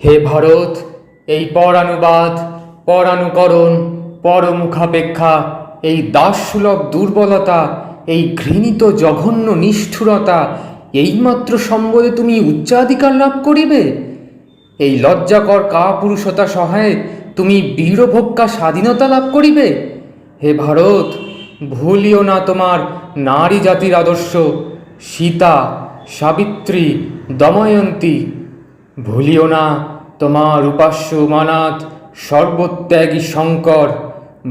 হে ভারত, এই পরানুবাদ, পরানুকরণ, পরমুখাপেক্ষা, এই দাসসুলভ দুর্বলতা, এই ঘৃণিত জঘন্য নিষ্ঠুরতা এইমাত্র সম্বলে তুমি উচ্চাধিকার লাভ করিবে? এই লজ্জাকর কাপুরুষতা সহায়ে তুমি বীরভোগ্যা স্বাধীনতা লাভ করিবে? হে ভারত, ভুলিও না তোমার নারী জাতির আদর্শ, সীতা, সাবিত্রী, দময়ন্তী। ভুলিও না তোমার উপাস্য উমানাথ, সর্বত্যাগী শঙ্কর।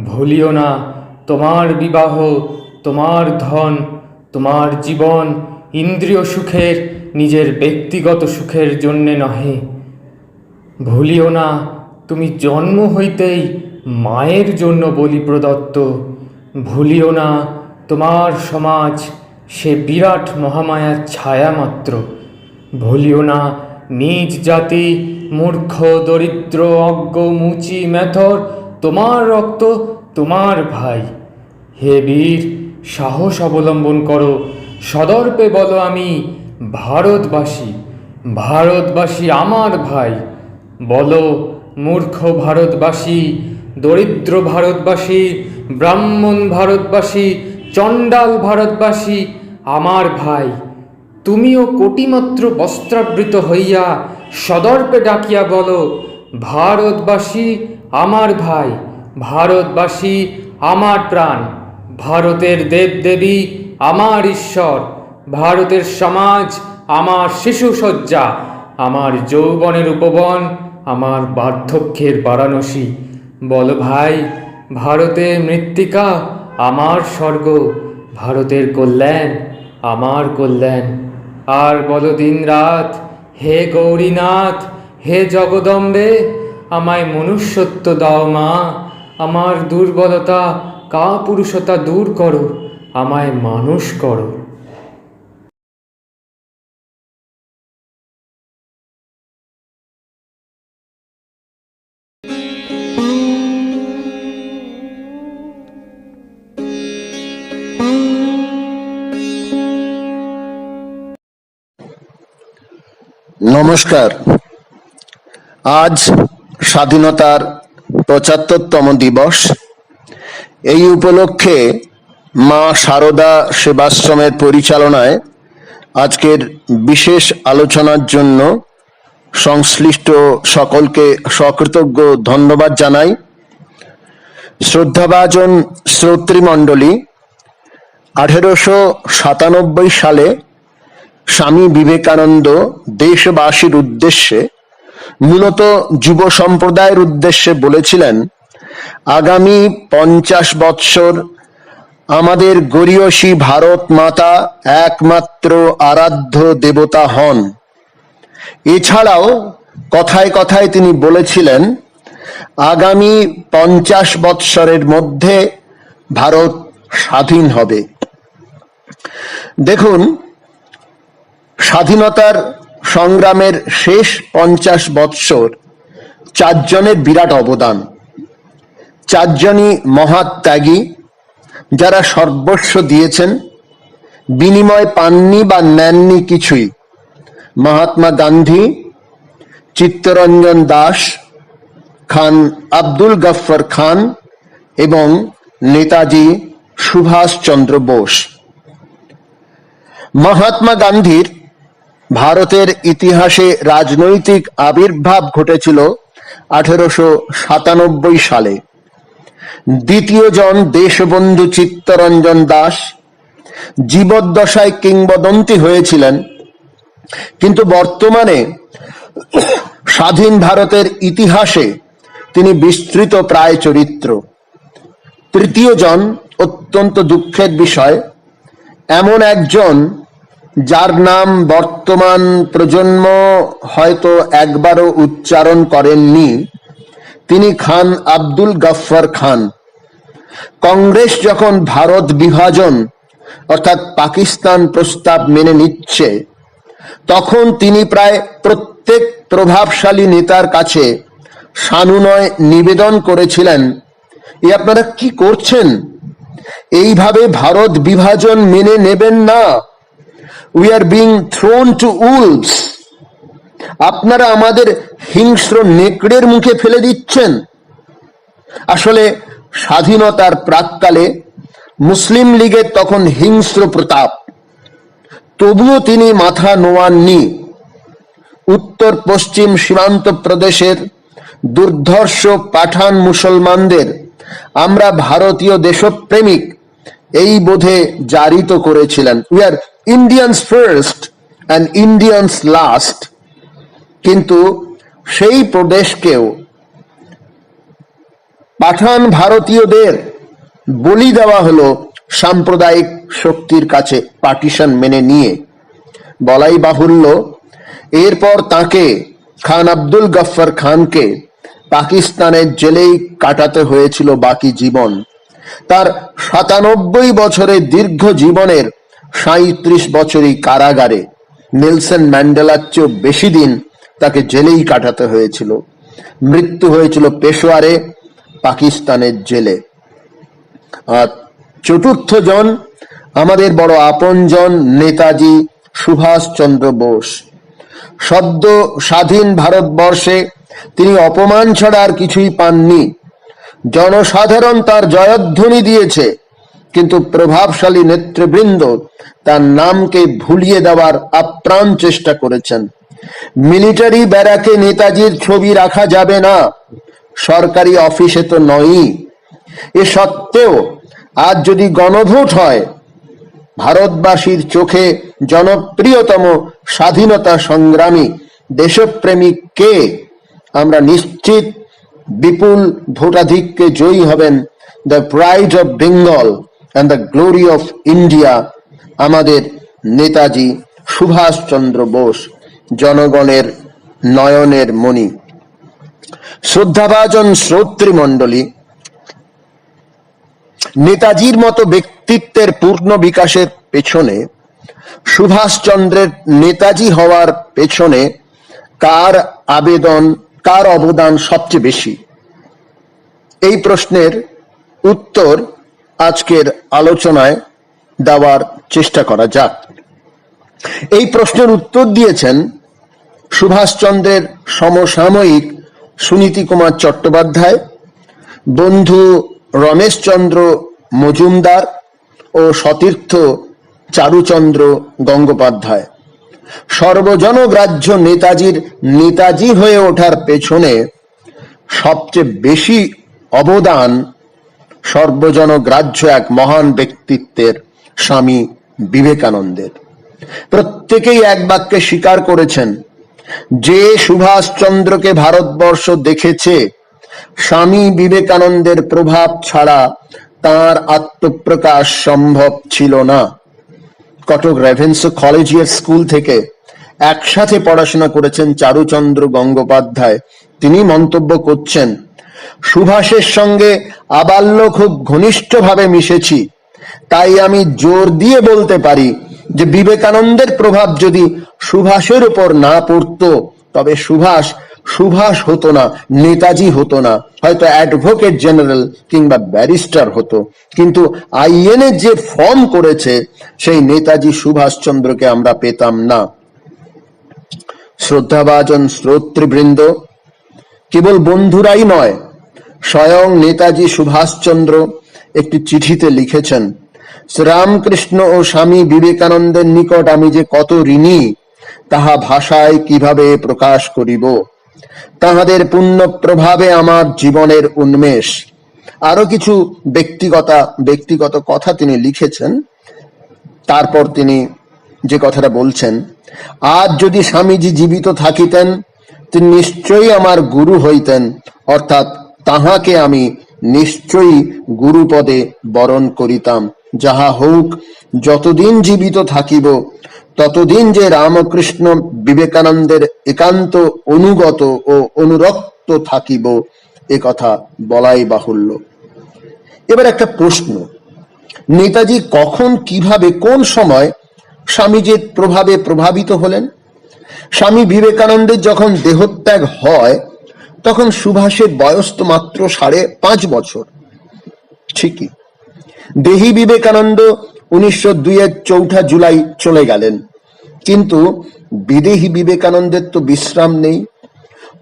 ভুলিও না তোমার বিবাহ, তোমার ধন, তোমার জীবন ইন্দ্রিয় সুখের, নিজের ব্যক্তিগত সুখের জন্যে নহে। ভুলিও না তুমি জন্ম হইতেই মায়ের জন্য বলি প্রদত্ত। ভুলিও না তোমার সমাজ সে বিরাট মহামায়ার ছায়া মাত্র। ভুলিও না নিজ জাতি, মূর্খ, দরিদ্র, অজ্ঞ, মুচি, মেথর, তোমার রক্ত, তোমার ভাই। হে বীর, সাহস অবলম্বন করো, সদর্পে বলো আমি ভারতবাসী, ভারতবাসী আমার ভাই। বলো মূর্খ ভারতবাসী, দরিদ্র ভারতবাসী, ব্রাহ্মণ ভারতবাসী, চণ্ডাল ভারতবাসী আমার ভাই। তুমিও কোটিমাত্র বস্ত্রাবৃত হইয়া সদর্পে ডাকিয়া বলো, ভারতবাসী আমার ভাই, ভারতবাসী আমার প্রাণ, ভারতের দেবদেবী আমার ঈশ্বর, ভারতের সমাজ আমার শিশুসজ্জা, আমার যৌবনের উপবন, আমার বার্ধক্যের বারাণসী। বলো ভাই, ভারতের মৃত্তিকা আমার স্বর্গ, ভারতের কল্যাণ আমার কল্যাণ। আর বলো দিন রাত, হে গৌরীনাথ, হে জগদম্বে, আমায় মনুষ্যত্ব দাও মা, আমার দুর্বলতা কাপুরুষতা দূর করো, আমায় মানুষ করো। নমস্কার। আজ স্বাধীনতার ৭৫তম দিবস। এই উপলক্ষে মা শারদা সেবাশ্রমের পরিচালনায় আজকের বিশেষ আলোচনার জন্য সংশ্লিষ্ট সকলকে সকৃতজ্ঞ ধন্যবাদ জানাই। শ্রদ্ধাভাজন শ্রোতৃমণ্ডলী, ১৮৯৭ সালে স্বামী বিবেকানন্দ দেশবাসীর উদ্দেশ্যে, মূলত যুব সম্প্রদায়ের উদ্দেশ্যে বলেছিলেন, আগামী ৫০ বৎসর আমাদের গরীয়সী ভারত মাতা একমাত্র আরাধ্য দেবতা হন। এছাড়াও কথায় কথায় তিনি বলেছিলেন, আগামী ৫০ বৎসরের মধ্যে ভারত স্বাধীন হবে। দেখুন, স্বাধীনতার সংগ্রামের শেষ ৫০ বৎসর চারজনের বিরাট অবদান। চারজনই মহাত্যাগী, যারা সর্বস্ব দিয়েছেন, বিনিময় পাননি বা নেননি কিছুই। মহাত্মা গান্ধী, চিত্তরঞ্জন দাস, খান আব্দুল গফর খান এবং নেতাজি সুভাষচন্দ্র বোস। মহাত্মা গান্ধীর ভারতের ইতিহাসে রাজনৈতিক আবির্ভাব ঘটেছিল ১৮৯৭ সালে। দ্বিতীয়জন দেশবন্ধু চিত্তরঞ্জন দাস জীবদ্দশায় কিংবদন্তি হয়েছিলেন, কিন্তু বর্তমানে স্বাধীন ভারতের ইতিহাসে তিনি বিস্তৃত প্রায় চরিত্র। তৃতীয়জন অত্যন্ত দুঃখের বিষয়, এমন একজন যার নাম বর্তমান প্রজন্ম হয়তো একবারও উচ্চারণ করেননি, তিনি খান আব্দুল গফর খান। কংগ্রেস যখন ভারত বিভাজন অর্থাৎ পাকিস্তান প্রস্তাব মেনে নিচ্ছে, তখন তিনি প্রায় প্রত্যেক প্রভাবশালী নেতার কাছে সানুনয় নিবেদন করেছিলেন, এ আপনারা কি করছেন? এইভাবে ভারত বিভাজন মেনে নেবেন না। We are being thrown to wolves. আপনারা আমাদের হিংস্র নেকড়ের মুখে ফেলে দিচ্ছেন? আসলে স্বাধীনতার প্রাক্কালে মুসলিম লীগের তখন হিংস্র প্রতাপ, তবুও তিনি মাথা নোয়াননি। উত্তর পশ্চিম সীমান্ত প্রদেশের দুর্ধর্ষ পাঠান মুসলমানদের আমরা ভারতীয় দেশপ্রেমিক এই বোধে জারিত করেছিলেন, we are Indians first and Indians last. কিন্তু সেই প্রদেশকেও পাঠান ভারতীয়দের বলি দেওয়া হলো সাম্প্রদায়িক শক্তির কাছে পার্টিশন মেনে নিয়ে। বলাই বাহুল্য, এরপর তাকে, খান আব্দুল গফর খানকে পাকিস্তানের জেলেই কাটাতে হয়েছিল বাকি জীবন। তার ৯৭ বছরের দীর্ঘ জীবনের ৩৭ বছরই কারাগারে, নেলসন ম্যান্ডেলার চেয়েও বেশি দিন তাকে জেলেই কাটাতে হয়েছিল। মৃত্যু হয়েছিল পেশোয়ারে, পাকিস্তানের জেলে। আর চতুর্থ জন আমাদের বড় আপনজন নেতাজি সুভাষচন্দ্র বোস। সদ্য স্বাধীন ভারতবর্ষে তিনি অপমান ছাড়া আর কিছুই পাননি। জনসাধারণ তার জয়ধ্বনি দিয়েছে, কিন্তু প্রভাবশালী নেতৃবৃন্দ তার নামকে ভুলিয়ে দেওয়ার আপ্রাণ চেষ্টা করেছেন। মিলিটারি ব্যারাকে নেতাজির ছবি রাখা যাবে না, সরকারি অফিসে তো নয়ই। এ সত্ত্বেও আজ যদি গণভোট হয়, ভারতবাসীর চোখে জনপ্রিয়তম স্বাধীনতা সংগ্রামী দেশপ্রেমিক কে, আমরা নিশ্চিত বিপুল ভোটাধিক্যে জয়ী হবেন the pride of Bengal and the glory of India, আমাদের নেতাজি সুভাষচন্দ্র বোস, জনগণের নয়নের মণি। শ্রদ্ধাভাজন শ্রোতৃমণ্ডলী, নেতাজির মতো ব্যক্তিত্বের পূর্ণ বিকাশের পেছনে, সুভাষচন্দ্রের নেতাজি হওয়ার পেছনে কার অবদান সবচেয়ে বেশি? এই প্রশ্নের উত্তর আজকের আলোচনায় দেওয়ার চেষ্টা করা যাক। এই প্রশ্নের উত্তর দিয়েছেন সুভাষচন্দ্রের সমসাময়িক সুনীতি কুমার চট্টোপাধ্যায়, বন্ধু রমেশচন্দ্র মজুমদার ও সতীর্থ চারুচন্দ্র গঙ্গোপাধ্যায়। সর্বজনগ্রাহ্য নেতাজির নেতাজি হয়ে ওঠার পেছনে সবচেয়ে বেশি অবদান সর্বজনগ্রাহ্য এক মহান ব্যক্তিত্বের, স্বামী বিবেকানন্দের। প্রত্যেকেই এক বাক্যে স্বীকার করেছেন, যে সুভাষচন্দ্রকে ভারতবর্ষ দেখেছে, স্বামী বিবেকানন্দের প্রভাব ছাড়া তার আত্মপ্রকাশ সম্ভব ছিল না। কটক রেভেন্সা কলেজিয়েট স্কুল থেকে একসাথে পড়াশোনা করেছেন চারুচন্দ্র গঙ্গোপাধ্যায়। তিনি মন্তব্য করছেন, সুভাষের সঙ্গে আবাল্য খুব ঘনিষ্ঠভাবে মিশেছি, তাই আমি জোর দিয়ে বলতে পারি যে বিবেকানন্দের প্রভাব যদি সুভাষের উপর না পড়তো, তবে সুভাষ হতো না, নেতাজি হতো না, হয়তো অ্যাডভোকেট জেনারেল কিংবা ব্যারিস্টার হতো। কিন্তু আইএনএ যে ফর্ম করেছে, সেই নেতাজি সুভাষচন্দ্রকে আমরা পেতাম না। শ্রদ্ধাভাজন শ্রোতৃবৃন্দ, কেবল বন্ধুরাই নয়, স্বয়ং নেতাজি সুভাষচন্দ্র একটি চিঠিতে লিখেছেন, শ্রীরামকৃষ্ণ ও স্বামী বিবেকানন্দের নিকট আমি যে কত ঋণী, তাহা ভাষায় কিভাবে প্রকাশ করিব। তাহাদের পুণ্য প্রভাবে আমার জীবনের উন্মেষ। আরো কিছু ব্যক্তিগত কথা তিনি লিখেছেন। তারপর তিনি যে কথাটা বলছেন, আজ যদি স্বামীজি জীবিত থাকিতেন, তিনি নিশ্চয়ই আমার গুরু হইতেন, অর্থাৎ তাহাকে আমি নিশ্চয়ই গুরুপদে বরণ করিতাম। যাহা হোক, যতদিন জীবিত থাকিব, ততদিন যে রামকৃষ্ণ বিবেকানন্দের একান্ত অনুগত ও অনুরক্ত থাকিব, এ কথা বলাই বাহুল্য। এবার একটা প্রশ্ন, নেতাজি কখন, কিভাবে, কোন সময় স্বামীজির প্রভাবে প্রভাবিত হলেন? স্বামী বিবেকানন্দের যখন দেহত্যাগ হয়, তখন সুভাষের বয়স তো মাত্র 5.5 বছর। ঠিকই, দেহি বিবেকানন্দ 1902-এর 4 জুলাই চলে গেলেন, কিন্তু বিদেহী বিবেকানন্দের তো বিশ্রাম নেই।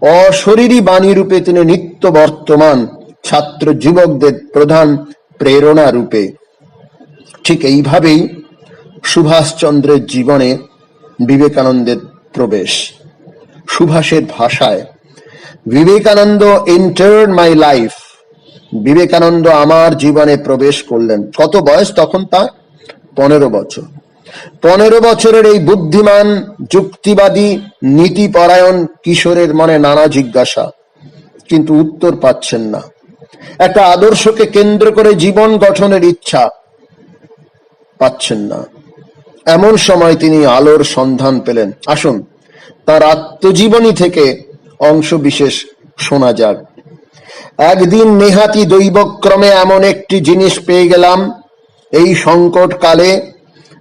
অশরীরী বাণী রূপে তিনি নিত্য বর্তমান, ছাত্র যুবকদের প্রধান প্রেরণা রূপে। ঠিক এইভাবেই সুভাষচন্দ্রের জীবনে বিবেকানন্দের প্রবেশ। সুভাষের ভাষায়, Vivekananda entered my life, Vivekananda আমার জীবনে প্রবেশ করলেন। কত বয়স তখন তার? 15 বছর। 15 বছরের এই বুদ্ধিমান, যুক্তিবাদী, নীতিপরায়ণ কিশোরের মনে নানা জিজ্ঞাসা, কিন্তু উত্তর পাচ্ছেন না। একটা আদর্শকে কেন্দ্র করে জীবন গঠনের ইচ্ছা, পাচ্ছেন না। এমন সময় তিনি আলোর সন্ধান পেলেন। আসুন তার আত্মজীবনী থেকে অংশ বিশেষ শোনা যাক। একদিন নেহাতি দৈবক্রমে এমন একটি জিনিস পেয়ে গেলাম এই সংকট কালে,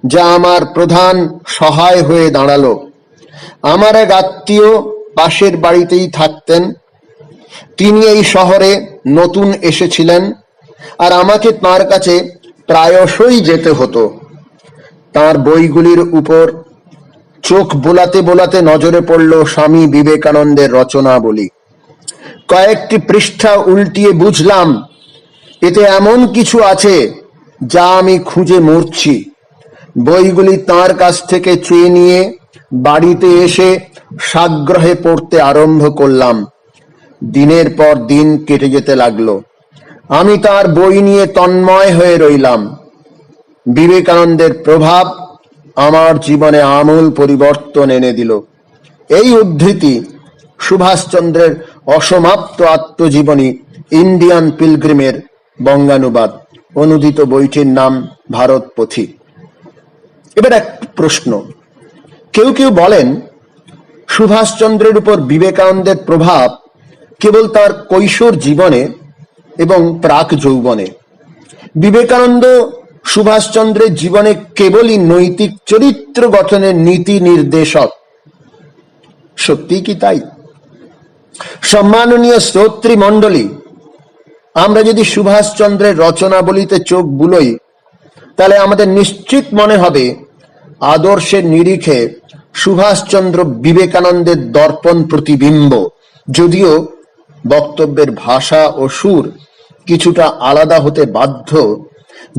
যা আমার প্রধান সহায় হয়ে দাঁড়ালো। আমার এক আত্মীয় পাশের বাড়িতেই থাকতেন। তিনি এই শহরে নতুন এসেছিলেন, আর আমাকে তাঁর কাছে প্রায়শই যেতে হতো। তাঁর বইগুলির উপর চোখ বোলাতে বোলাতে নজরে পড়ল স্বামী বিবেকানন্দের রচনাবলী। কয়েকটি পৃষ্ঠা উল্টিয়ে বুঝলাম এতে এমন কিছু আছে যা আমি খুঁজে মরছি। বইগুলি তাঁর কাছ থেকে চেয়ে নিয়ে বাড়িতে এসে সাগ্রহে পড়তে আরম্ভ করলাম। দিনের পর দিন কেটে যেতে লাগলো। আমি তার বই নিয়ে তন্ময় হয়ে রইলাম। বিবেকানন্দের প্রভাব আমার জীবনে আমূল পরিবর্তন এনে দিল। এই উদ্ধৃতি সুভাষচন্দ্রের অসমাপ্ত আত্মজীবনী ইন্ডিয়ান পিলগ্রিমের বঙ্গানুবাদ। অনুদিত বইটির নাম ভারত পথিক। এবার এক প্রশ্ন। কেউ কেউ বলেন সুভাষচন্দ্রের উপর বিবেকানন্দের প্রভাব কেবল তার কৈশোর জীবনে এবং প্রাক যৌবনে। বিবেকানন্দ সুভাষচন্দ্রের জীবনে কেবলই নৈতিক চরিত্র গঠনের নীতি নির্দেশক। সত্যি কি তাই? সম্মাননীয় শ্রোতৃ মণ্ডলী, আমরা যদি সুভাষচন্দ্রের রচনাবলীতে চোখ বুলোই, তাহলে আমাদের নিশ্চিত মনে হবে আদর্শের নিরিখে সুভাষচন্দ্র বিবেকানন্দের দর্পণ প্রতিবিম্ব। যদিও বক্তব্যের ভাষা ও সুর কিছুটা আলাদা হতে বাধ্য,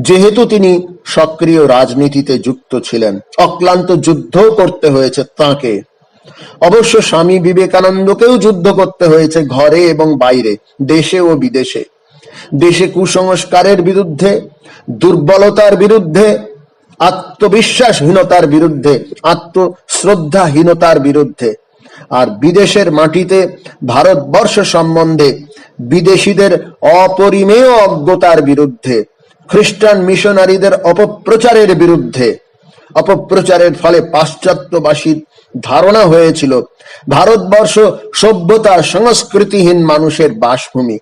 যেহেতু তিনি সক্রিয় রাজনীতিতে যুক্ত ছিলেন। অক্লান্ত যুদ্ধ করতে হয়েছে তাঁকে। অবশ্য স্বামী বিবেকানন্দকেও যুদ্ধ করতে হয়েছে, ঘরে এবং বাইরে, দেশে ও বিদেশে। দেশে কুসংস্কারের বিরুদ্ধে, দুর্বলতার বিরুদ্ধে, আত্মবিশ্বাসহীনতার বিরুদ্ধে, আত্মশ্রদ্ধাহীনতার বিরুদ্ধে। আর বিদেশের মাটিতে ভারতবর্ষ সম্বন্ধে বিদেশিদের অপরিমেয় অজ্ঞতার বিরুদ্ধে, খ্রিস্টান মিশনারিদের অপপ্রচারের বিরুদ্ধে। অপপ্রচারের ফলে পাশ্চাত্যবাসীর ধারণা হয়েছিল ভারতবর্ষ সভ্যতা সংস্কৃতিহীন মানুষের বাসভূমি।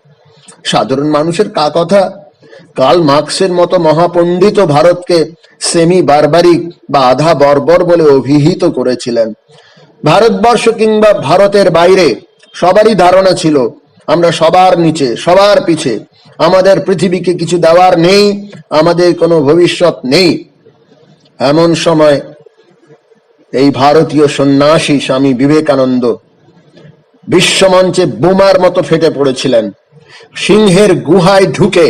সাধারণ মানুষের কথা? কার্ল মার্কসের মতো মহাপণ্ডিত ভারতকে সেমি বারবারিক বা আধা বর্বর বলে অভিহিত করেছিলেন। ভারতবর্ষ কিংবা ভারতের বাইরে সবারই ধারণা ছিল আমরা সবার নিচে, সবার পিছে, আমাদের পৃথিবীকে কিছু দেওয়ার নেই, আমাদের কোনো ভবিষ্যৎ নেই। এমন সময় এই ভারতীয় সন্ন্যাসী স্বামী বিবেকানন্দ বিশ্বমঞ্চে বোমার মতো ফেটে পড়েছিলেন। সিংহের গুহায় ঢুকে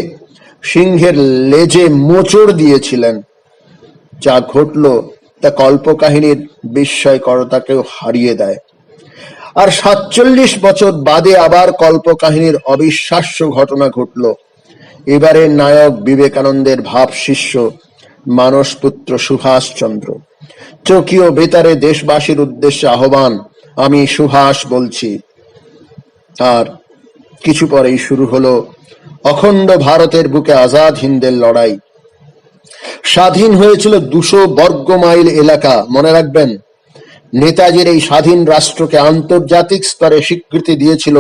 সিংহের লেজে মোচড় দিয়েছিলেন। যা ঘটল তা কল্পকাহিনীর বিস্ময়করতাকেও হারিয়ে দেয়। আর 47 বছর বাদে আবার কল্পকাহিনীর অবিশ্বাস্য ঘটনা ঘটল। এবারের নায়ক বিবেকানন্দের ভাব শিষ্য মানসপুত্র সুভাষচন্দ্র। টোকিও বেতারে দেশবাসীর উদ্দেশ্যে আহ্বান, আমি সুভাষ বলছি। আর কিছু পরেই শুরু হলো অখণ্ড ভারতের বুকে আজাদ হিন্দের লড়াই। স্বাধীন হয়েছিল 200 বর্গ মাইল এলাকা। মনে রাখবেন, নেতাজির এই স্বাধীন রাষ্ট্রকে আন্তর্জাতিক স্তরে স্বীকৃতি দিয়েছিল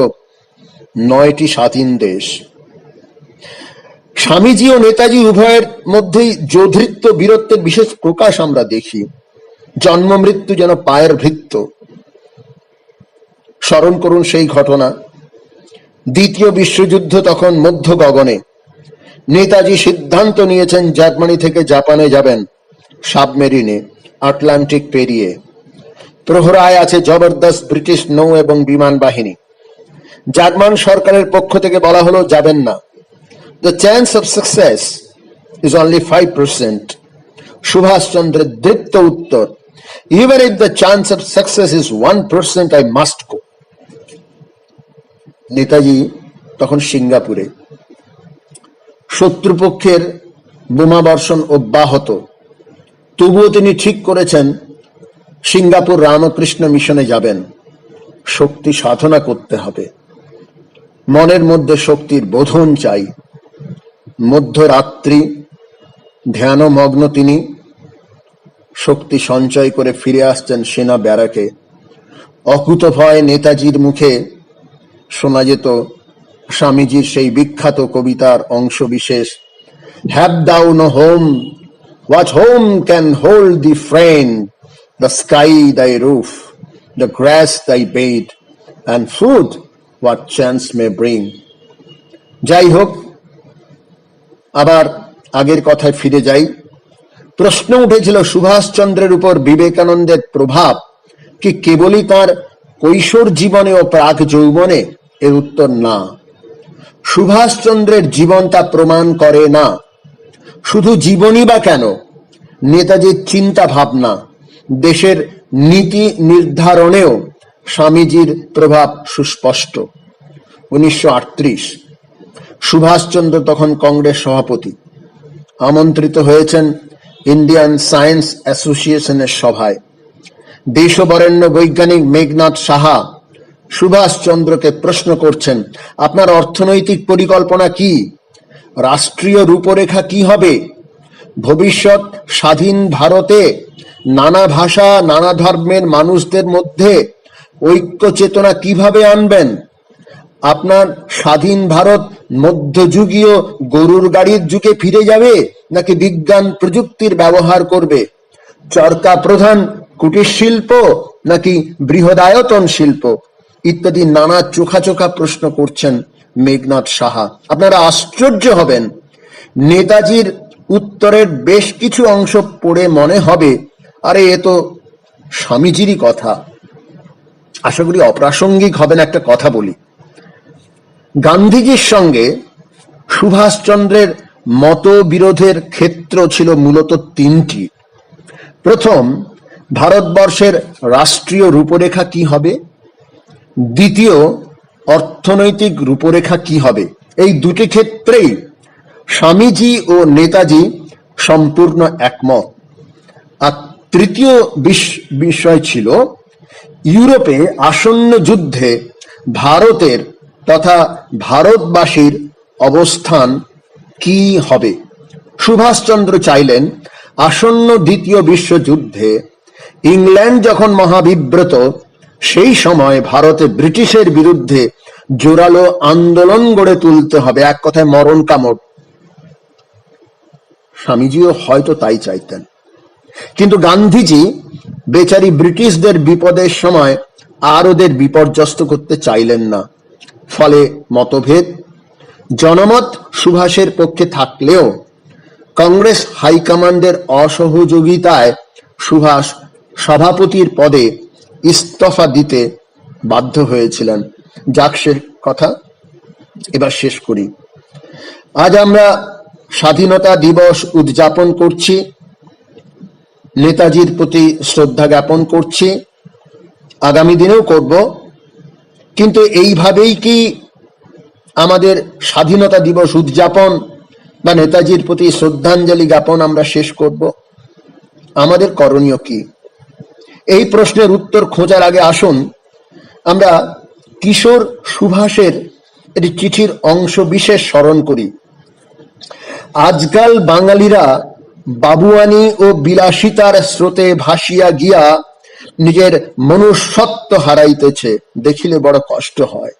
9টি স্বাধীন দেশ। স্বামীজি ও নেতাজি উভয়ের মধ্যেই যোধৃত্ব বীরত্বের বিশেষ প্রকাশ আমরা দেখি। জন্ম মৃত্যু যেন পায়ের ভৃত্য। স্মরণ করুন সেই ঘটনা। দ্বিতীয় বিশ্বযুদ্ধ তখন মধ্য গগনে। নেতাজি সিদ্ধান্ত নিয়েছেন জার্মানি থেকে জাপানে যাবেন সাবমেরিনে, আটলান্টিক পেরিয়ে। প্রহরায় আছে জবরদস্ত ব্রিটিশ নৌ এবং বিমান বাহিনী। জার্মান সরকারের পক্ষ থেকে বলা হলো যাবেন না। The chance of success is only 5%। সুভাষচন্দ্রের দৃপ্ত উত্তর, even if the chance of success is 1%, I must go. Netaji তখন সিঙ্গাপুরে, শত্রুপক্ষের বোমাবর্ষণ অব্যাহত, তবুও তিনি ঠিক করেছেন সিঙ্গাপুর রামকৃষ্ণ মিশনে যাবেন। শক্তি সাধনা করতে হবে, মনের মধ্যে শক্তির বোধন চাই। মধ্যরাত্রি ধ্যানমগ্ন তিনি শক্তি সঞ্চয় করে ফিরে আসছেন সেনা ব্যারাকে। অকুতভয় নেতাজির মুখে শোনা যেত স্বামীজির সেই বিখ্যাত কবিতার অংশ বিশেষ, have thou no home, what home can hold thee friend, the sky thy roof, the grass thy bed, and food what chance may bring. যাই হোক, আবার আগের কথায় ফিরে যাই। প্রশ্ন উঠেছিল সুভাষচন্দ্রের উপর বিবেকানন্দের প্রভাব কি কেবলই তার কৈশোর জীবনে ও প্রাক যৌবনে? এর উত্তর না। সুভাষচন্দ্রের জীবন তা প্রমাণ করে না। শুধু জীবনই বা কেন, নেতাজির চিন্তা ভাবনা, দেশের নীতি নির্ধারণেও স্বামীজির প্রভাব সুস্পষ্ট। 1938 সুভাষচন্দ্র তখন কংগ্রেস সভাপতি, আমন্ত্রিত হয়েছেন ইন্ডিয়ান সায়েন্স অ্যাসোসিয়েশনের সভায়। দেশবরেণ্য বৈজ্ঞানিক মেঘনাদ সাহা সুভাষচন্দ্রকে প্রশ্ন করছেন, আপনার অর্থনৈতিক পরিকল্পনা কি? রাষ্ট্রীয় রূপরেখা কি হবে? ভবিষ্যৎ স্বাধীন ভারতে নানা ভাষা, নানা ধর্মের মানুষদের মধ্যে ঐক্য চেতনা কিভাবে আনবেন? আপনার স্বাধীন ভারত মধ্যযুগীয় গরুর গাড়ির যুগে ফিরে যাবে, নাকি বিজ্ঞান প্রযুক্তির ব্যবহার করবে? চরকা প্রধান কুটির শিল্প নাকি বৃহদায়তন শিল্প? ইত্যাদি নানা চোখা চোখা প্রশ্ন করছেন মেঘনাদ সাহা। আপনারা আশ্চর্য হবেন, নেতাজির উত্তরের বেশ কিছু অংশ পড়ে মনে হবে আরে এ তো স্বামীজিরই কথা। আশা করি অপ্রাসঙ্গিক হবে না একটা কথা বলি। গান্ধীজির সঙ্গে সুভাষচন্দ্রের মতবিরোধের ক্ষেত্র ছিল মূলত তিনটি। প্রথম, ভারতবর্ষের রাষ্ট্রীয় রূপরেখা কি হবে। দ্বিতীয়, অর্থনৈতিক রূপরেখা কি হবে। এই দুটি ক্ষেত্রেই স্বামীজি ও নেতাজি সম্পূর্ণ একমত। আর তৃতীয় বিষয় ছিল ইউরোপে আসন্ন যুদ্ধে ভারতের তথা ভারতবাসীর অবস্থান কি হবে। সুভাষচন্দ্র চাইলেন আসন্ন দ্বিতীয় বিশ্বযুদ্ধে ইংল্যান্ড যখন মহাবিব্রত, সেই সময় ভারতে ব্রিটিশের বিরুদ্ধে জোরালো আন্দোলন গড়ে তুলতে হবে, এক কথায় মরণ কামড়। স্বামীজিও হয়তো তাই চাইতেন, কিন্তু গান্ধীজি বেচারি ব্রিটিশদের বিপদের সময় আর ওদের বিপর্যস্ত করতে চাইলেন না। ফলে মতভেদ। জনমত সুভাষের পক্ষে থাকলেও কংগ্রেস হাইকমান্ডের অসহযোগিতায় সুভাষ সভাপতির পদে ইস্তফা দিতে বাধ্য হয়েছিলেন। যাক, সে কথা এবার শেষ করি। আজ আমরা স্বাধীনতা দিবস উদযাপন করছি, নেতাজির প্রতি শ্রদ্ধা জ্ঞাপন করছি, আগামী দিনেও করব। কিন্তু এইভাবেই কি আমাদের স্বাধীনতা দিবস উদযাপন বা নেতাজির প্রতি শ্রদ্ধাঞ্জলি জ্ঞাপন আমরা শেষ করব? আমাদের করণীয় কি? এই প্রশ্নের উত্তর খোঁজার আগে আসুন আমরা কিশোর সুভাষের একটি চিঠির অংশ বিশেষ স্মরণ করি। আজকাল বাঙালিরা বাবুয়ানি ও বিলাসিতার স্রোতে ভাসিয়া গিয়া নিজের মনুষ্যত্ব হারাইতেছে, দেখিলে বড় কষ্ট হয়।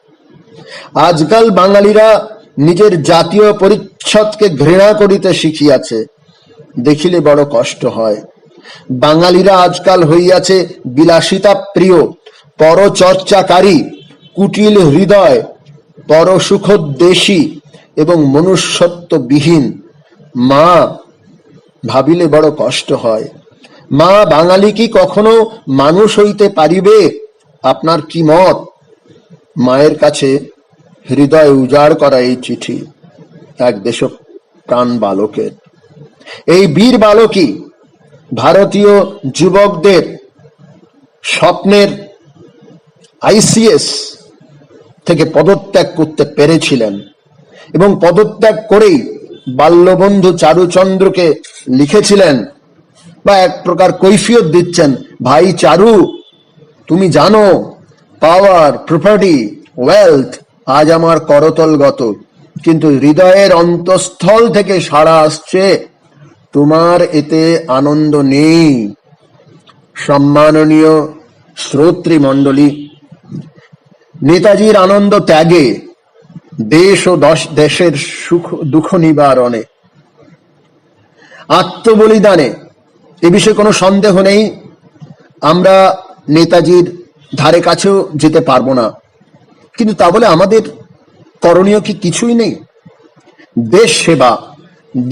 আজকাল বাঙালিরা নিজের জাতীয় পরিচ্ছদকে ঘৃণা করিতে শিখিয়াছে, দেখিলে বড় কষ্ট হয়। বাঙালিরা আজকাল হইয়াছে বিলাসিতা প্রিয়, পরচর্চাকারী, কুটিল হৃদয়, পরসুখোদ্দেশী এবং মনুষ্যত্ববিহীন। মা, ভাবিলে বড় কষ্ট হয়। মা, বাঙালি কি কখনো মানুষ হইতে পারিবে? আপনার কি মত? মায়ের কাছে হৃদয় উজাড় করা এই চিঠি এক দেশপ্রাণ বালকের। এই বীর বালকই ভারতীয় যুবকদের স্বপ্নের আইসিএস থেকে পদত্যাগ করতে পেরেছিলেন এবং পদত্যাগ করেই বাল্যবন্ধু চারুচন্দ্রকে লিখেছিলেন বা এক প্রকার কৈফিয়ত দিচ্ছেন, ভাই চারু, তুমি জানো পাওয়ার, প্রপার্টি, ওয়েলথ আজ আমার করতলগত, কিন্তু হৃদয়ের অন্তঃস্থল থেকে সাড়া আসছে তোমার এতে আনন্দ নেই। সম্মাননীয় শ্রোতৃমণ্ডলী, নেতাজির আনন্দ ত্যাগে, দেশ ও দেশের সুখ দুঃখ নিবারণে, আত্মবলিদানে এ বিষয়ে কোনো সন্দেহ নেই। আমরা নেতাজির ধারে কাছেও যেতে পারবো না, কিন্তু তা বলে আমাদের করণীয় কি কিছুই নেই? দেশ সেবা,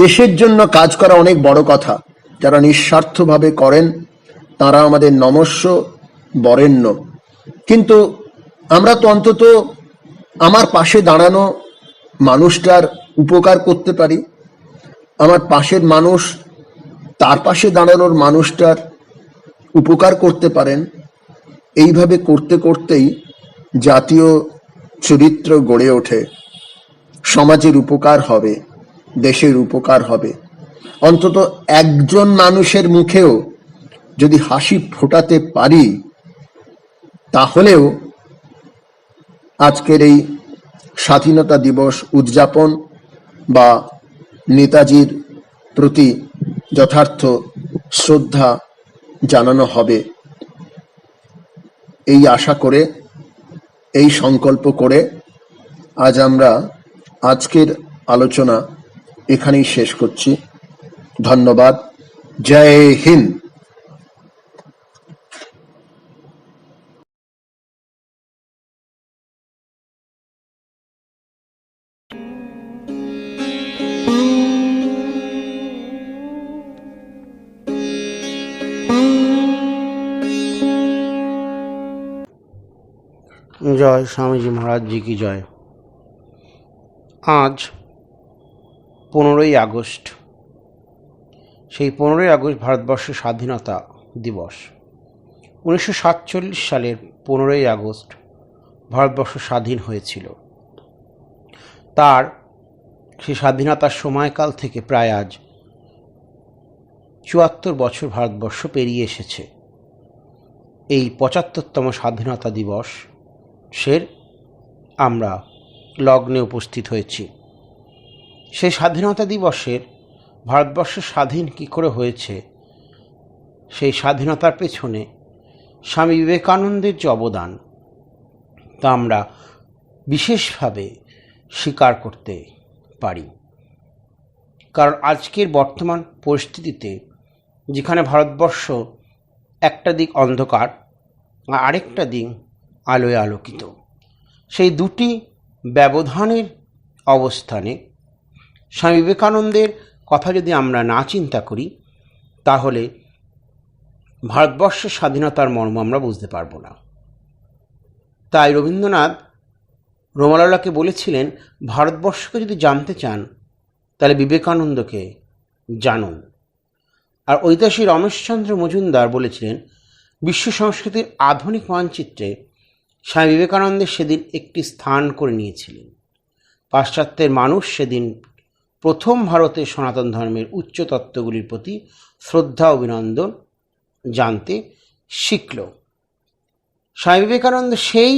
দেশের জন্য কাজ করা অনেক বড় কথা। যারা নিঃস্বার্থভাবে করেন তারা আমাদের নমস্য বরেণ্য। কিন্তু আমরা তো অন্তত আমার পাশে দাঁড়ানো মানুষটার উপকার করতে পারি। আমার পাশের মানুষ তার পাশে দাঁড়ানোর মানুষটার উপকার করতে পারেন। এইভাবে করতে করতেই জাতীয় চরিত্র গড়ে ওঠে, সমাজের উপকার হবে, দেশের উপকার হবে। অন্তত একজন মানুষের মুখেও যদি হাসি ফোটাতে পারি, তাহলেও আজকের এই স্বাধীনতা দিবস উদযাপন বা নেতাজির প্রতি যথার্থ শ্রদ্ধা জানানো হবে। এই আশা করে, এই সংকল্প করে আজ আমরা আজকের আলোচনা এখানেই শেষ করছি। ধন্যবাদ। জয় হিন্দ। জয় স্বামীজি মহারাজ জি কি জয়। আজ 15ই আগস্ট। সেই 15ই আগস্ট ভারতবর্ষের স্বাধীনতা দিবস। 1947 সালের 15ই আগস্ট ভারতবর্ষ স্বাধীন হয়েছিল। তার সেই স্বাধীনতার সময়কাল থেকে প্রায় আজ 74 বছর ভারতবর্ষ পেরিয়ে এসেছে। এই 75তম স্বাধীনতা দিবস সের আমরা লগ্নে উপস্থিত হয়েছি। সেই স্বাধীনতা দিবসের ভারতবর্ষ স্বাধীন কী করে হয়েছে, সেই স্বাধীনতার পেছনে স্বামী বিবেকানন্দের যে অবদান তা আমরা বিশেষভাবে স্বীকার করতে পারি। কারণ আজকের বর্তমান পরিস্থিতিতে যেখানে ভারতবর্ষ একটা দিক অন্ধকার আর আরেকটা দিক আলোয় আলোকিত, সেই দুটি ব্যবধানের অবস্থানে স্বামী বিবেকানন্দের কথা যদি আমরা না চিন্তা করি, তাহলে ভারতবর্ষের স্বাধীনতার মর্ম আমরা বুঝতে পারব না। তাই রবীন্দ্রনাথ রমালালাকে বলেছিলেন, ভারতবর্ষকে যদি জানতে চান তাহলে বিবেকানন্দকে জানুন। আর ঐতিহাসিক রমেশচন্দ্র মজুমদার বলেছিলেন, বিশ্ব সংস্কৃতির আধুনিক মানচিত্রে স্বামী বিবেকানন্দের সেদিন একটি স্থান করে নিয়েছিলেন। পাশ্চাত্যের মানুষ সেদিন প্রথম ভারতের সনাতন ধর্মের উচ্চ তত্ত্বগুলির প্রতি শ্রদ্ধা অভিনন্দন জানতে শিখল। স্বামী বিবেকানন্দ সেই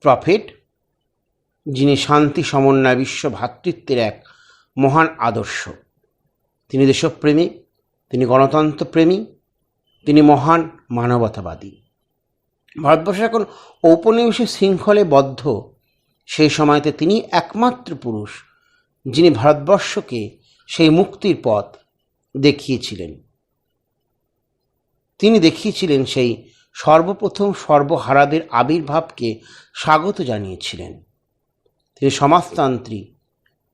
প্রফেট যিনি শান্তি, সমন্বয়, বিশ্ব ভ্রাতৃত্বের এক মহান আদর্শ। তিনি দেশপ্রেমী, তিনি গণতন্ত্রপ্রেমী, তিনি মহান মানবতাবাদী। ভারতবর্ষ এখন ঔপনিবেশিক শৃঙ্খলে বদ্ধ, সেই সময়তে তিনি একমাত্র পুরুষ যিনি ভারতবর্ষকে সেই মুক্তির পথ দেখিয়েছিলেন। তিনি দেখিয়েছিলেন সেই সর্বপ্রথম সর্বহারাদের আবির্ভাবকে স্বাগত জানিয়েছিলেন। তিনি সমাজতান্ত্রী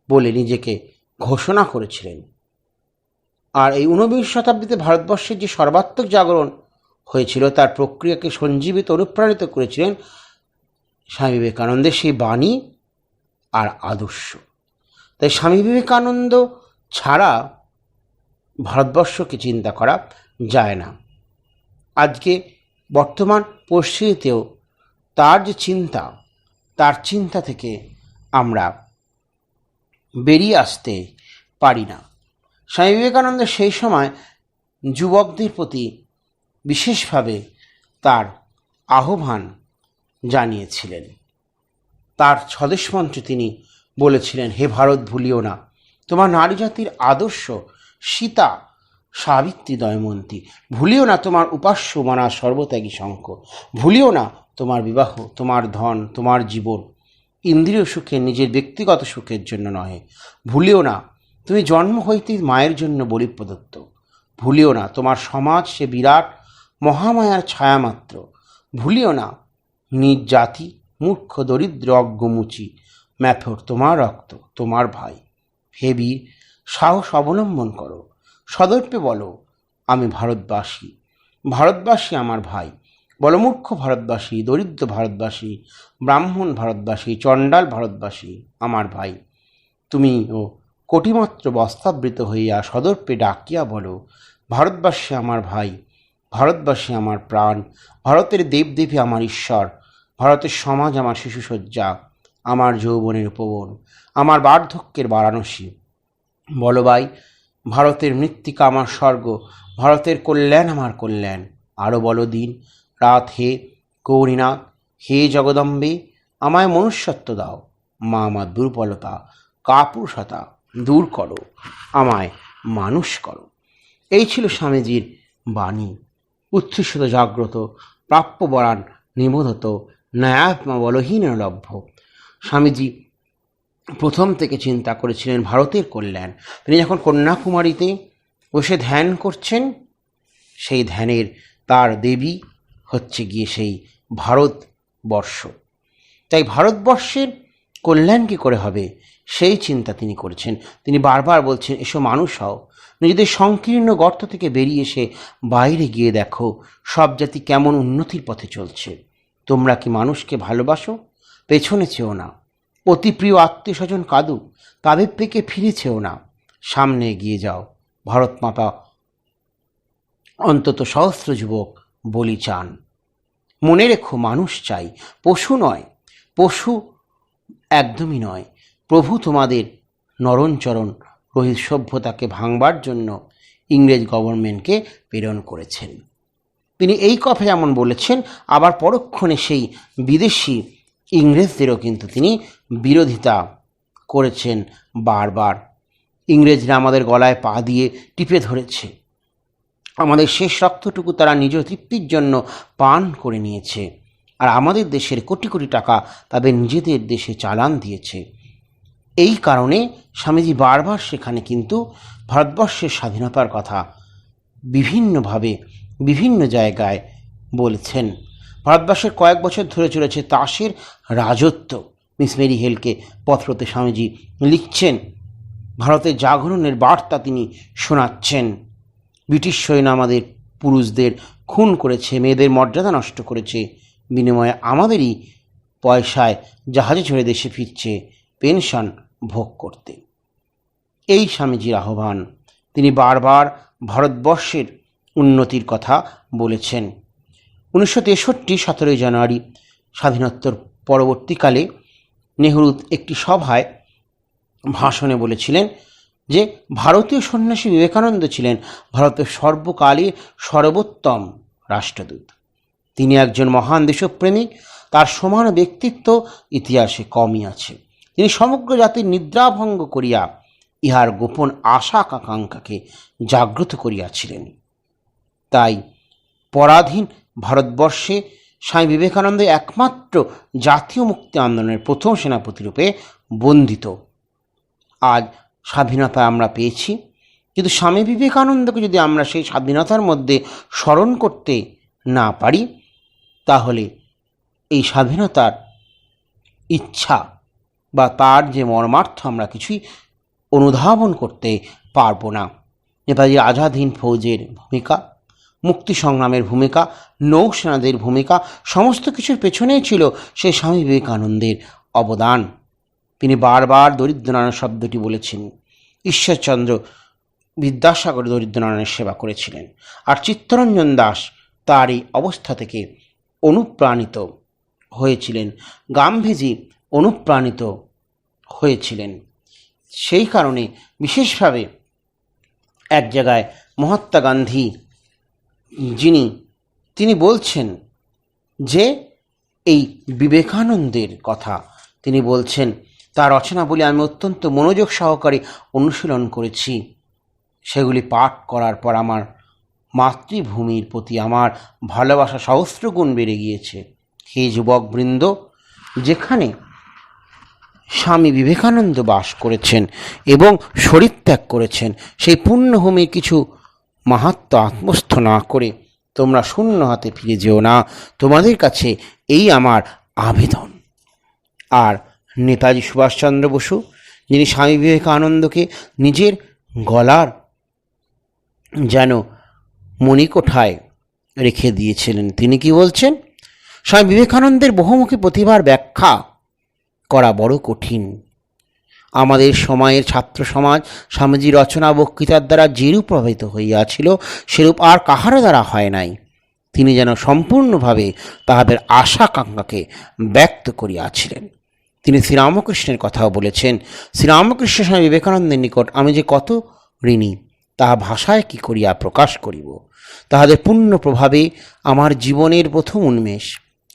বলে নিজেকে ঘোষণা করেছিলেন। আর এই 19বিংশ শতাব্দীতে ভারতবর্ষের যে সর্বাত্মক জাগরণ হয়েছিল তার প্রক্রিয়াকে সঞ্জীবিত অনুপ্রাণিত করেছিলেন স্বামী বিবেকানন্দের সেই বাণী আর আদর্শ। তাই স্বামী বিবেকানন্দ ছাড়া ভারতবর্ষকে চিন্তা করা যায় না। আজকে বর্তমান পরিস্থিতিতেও তার যে চিন্তা, তার চিন্তা থেকে আমরা বেরিয়ে আসতে পারি না। স্বামী বিবেকানন্দ সেই সময় যুবকদের প্রতি বিশেষভাবে তার আহ্বান জানিয়েছিলেন। তার স্বদেশ মন্ত্রে তিনি বলেছিলেন, হে ভারত, ভুলিও না তোমার নারী জাতির আদর্শ সীতা, সাবিত্রী, দময়ন্তী। ভুলিও না তোমার উপাস্য মানা সর্বত্যাগী শঙ্খ। ভুলিও না তোমার বিবাহ, তোমার ধন, তোমার জীবন ইন্দ্রিয় সুখে, নিজের ব্যক্তিগত সুখের জন্য নহে। ভুলিও না তুমি জন্ম হইতেই মায়ের জন্য বলি প্রদত্ত। ভুলিও না তোমার সমাজ সে বিরাট মহামায়ার ছায়ামাত্র। ভুলিও না নিজ জাতি মূর্খ, দরিদ্র, অজ্ঞমুচি, ম্যাথর তোমার রক্ত, তোমার ভাই। হে বীর, সাহস অবলম্বন করো, সদর্পে বলো আমি ভারতবাসী, ভারতবাসী আমার ভাই। বলো মূর্খ ভারতবাসী, দরিদ্র ভারতবাসী, ব্রাহ্মণ ভারতবাসী, চণ্ডাল ভারতবাসী আমার ভাই। তুমিও কোটিমাত্র বস্ত্রাবৃত হইয়া সদর্পে ডাকিয়া বলো, ভারতবাসী আমার ভাই, ভারতবাসী আমার প্রাণ, ভারতের দেবদেবী আমার ঈশ্বর, ভারতের সমাজ আমার শিশুসজ্জা, আমার যৌবনের উপবন, আমার বার্ধক্যের বারাণসী। বলো ভাই, ভারতের মৃত্তিকা আমার স্বর্গ, ভারতের কল্যাণ আমার কল্যাণ। আরও বলো দিন রাত, হে গৌরীনাথ, হে জগদম্বে, আমায় মনুষ্যত্ব দাও। মা আমার দুর্বলতা, কাপুরুষতা দূর করো, আমায় মানুষ করো। এই ছিল স্বামীজির বাণী। উচ্ছ্বসিত জাগ্রত, প্রাপ্য বরান নিবোধত, ন্যায়াত্মা বলহীন লভ্য। স্বামীজি প্রথম থেকে চিন্তা করেছিলেন ভারতের কল্যাণ। তিনি যখন কন্যাকুমারীতে বসে ধ্যান করছেন, সেই ধ্যানের তার দেবী হচ্ছে গিয়ে সেই ভারতবর্ষ। তাই ভারতবর্ষের কল্যাণ কী করে হবে সেই চিন্তা তিনি করেছেন। তিনি বারবার বলছেন, এসো মানুষ হও, নিজেদের সংকীর্ণ গর্ত থেকে বেরিয়ে এসে বাইরে গিয়ে দেখো সব জাতি কেমন উন্নতির পথে চলছে। তোমরা কি মানুষকে ভালোবাসো? পেছনে চেও না। অতি প্রিয় আত্মীয় স্বজন কাঁদুক, তাদের থেকে ফিরে চেও না, সামনে এগিয়ে যাও। ভারত মাতা অন্তত সহস্র যুবক বলি চান। মনে রেখো মানুষ চাই, পশু নয়। পশু একদমই নয়। প্রভু তোমাদের নরণচরণ রহিত সভ্যতাকে ভাঙবার জন্য ইংরেজ গভর্নমেন্টকে প্রেরণ করেছেন। তিনি এই কথা যেমন বলেছেন, আবার পরক্ষণে সেই বিদেশি ইংরেজদেরও কিন্তু তিনি বিরোধিতা করেছেন বারবার। ইংরেজরা আমাদের গলায় পা দিয়ে টিপে ধরেছে, আমাদের শেষ রক্তটুকু তারা নিজ তৃপ্তির জন্য পান করে নিয়েছে, আর আমাদের দেশের কোটি কোটি টাকা তাদের নিজেদের দেশে চালান দিয়েছে। এই কারণে স্বামীজি বারবার সেখানে কিন্তু ভারতবর্ষের স্বাধীনতার কথা বিভিন্নভাবে বিভিন্ন জায়গায় বলেছেন। ভারতবর্ষের কয়েক বছর ধরে চলেছে তাসের রাজত্ব। মিস মেরি হেলকে পত্রতে স্বামীজি লিখছেন, ভারতের জাগরণের বার্তা তিনি শোনাচ্ছেন। ব্রিটিশ সৈন্য আমাদের পুরুষদের খুন করেছে, মেয়েদের মর্যাদা নষ্ট করেছে, বিনিময়ে আমাদেরই পয়সায় জাহাজে চড়ে দেশে ফিরছে পেনশন ভোগ করতে। এই স্বামীজির আহ্বান। তিনি বারবার ভারতবর্ষের উন্নতির কথা বলেছেন। 1963 17 জানুয়ারি স্বাধীনোত্তর পরবর্তীকালে নেহরু একটি সভায় ভাষণে বলেছিলেন যে ভারতীয় সন্ন্যাসী বিবেকানন্দ ছিলেন ভারতের সর্বকালের সর্বোত্তম রাষ্ট্রদূত। তিনি একজন মহান দেশপ্রেমিক, তার সমান ব্যক্তিত্ব ইতিহাসে কমই আছে। তিনি সমগ্র জাতির নিদ্রাভঙ্গ করিয়া ইহার গোপন আশা আকাঙ্ক্ষাকে জাগ্রত করিয়াছিলেন। তাই পরাধীন ভারতবর্ষে স্বামী বিবেকানন্দ একমাত্র জাতীয় মুক্তি আন্দোলনের প্রথম সেনাপতি রূপে বন্দিত। আজ স্বাধীনতা আমরা পেয়েছি, কিন্তু স্বামী বিবেকানন্দকে যদি আমরা সেই স্বাধীনতার মধ্যে স্মরণ করতে না পারি, তাহলে এই স্বাধীনতার ইচ্ছা বা তার যে মর্মার্থ আমরা কিছুই অনুধাবন করতে পারবো না। নেতাজি আজাদ হিন্দ ফৌজের ভূমিকা, মুক্তি সংগ্রামের ভূমিকা, নৌসেনাদের ভূমিকা, সমস্ত কিছুর পেছনেই ছিল সেই স্বামী বিবেকানন্দের অবদান। তিনি বারবার দরিদ্রনারায়ণ শব্দটি বলেছেন। ঈশ্বরচন্দ্র বিদ্যাসাগর দরিদ্রনারায়ণের সেবা করেছিলেন, আর চিত্তরঞ্জন দাস তার এই অবস্থা থেকে অনুপ্রাণিত হয়েছিলেন, গাম্ভীজি অনুপ্রাণিত হয়েছিলেন। সেই কারণে বিশেষভাবে এক জায়গায় মহাত্মা গান্ধী তিনি বলছেন যে এই বিবেকানন্দের কথা তিনি বলছেন, তার রচনাবলী আমি অত্যন্ত মনোযোগ সহকারে অনুশীলন করেছি। সেগুলি পাঠ করার পর আমার মাতৃভূমির প্রতি আমার ভালোবাসা সহস্রগুণ বেড়ে গিয়েছে। হে যুবকবৃন্দ, যেখানে স্বামী বিবেকানন্দ বাস করেছেন এবং শরীরত্যাগ করেছেন, সেই পুণ্যভূমির কিছু মাহাত্ম্য আত্মস্থ না করে তোমরা শূন্য হাতে ফিরে যেও না। তোমাদের কাছে এই আমার আবেদন। আর নেতাজি সুভাষচন্দ্র বসু, যিনি স্বামী বিবেকানন্দকে নিজের গলার যেন মণিকোঠায় রেখে দিয়েছিলেন, তিনি কি বলছেন? স্বামী বিবেকানন্দের বহুমুখী প্রতিভার ব্যাখ্যা করা বড় কঠিন। আমাদের সময়ের ছাত্র সমাজ স্বামীজির রচনা বক্তৃতার দ্বারা যেরূপ প্রভাবিত হইয়াছিল, সেরূপ আর কাহারও দ্বারা হয় নাই। তিনি যেন সম্পূর্ণভাবে তাহাদের আশাকাঙ্ক্ষাকে ব্যক্ত করিয়াছিলেন। তিনি শ্রীরামকৃষ্ণের কথাও বলেছেন। শ্রীরামকৃষ্ণ স্বামী বিবেকানন্দের নিকট আমি যে কত ঋণী, তাহা ভাষায় কি করিয়া প্রকাশ করিব। তাহাদের পূর্ণ প্রভাবে আমার জীবনের প্রথম উন্মেষ।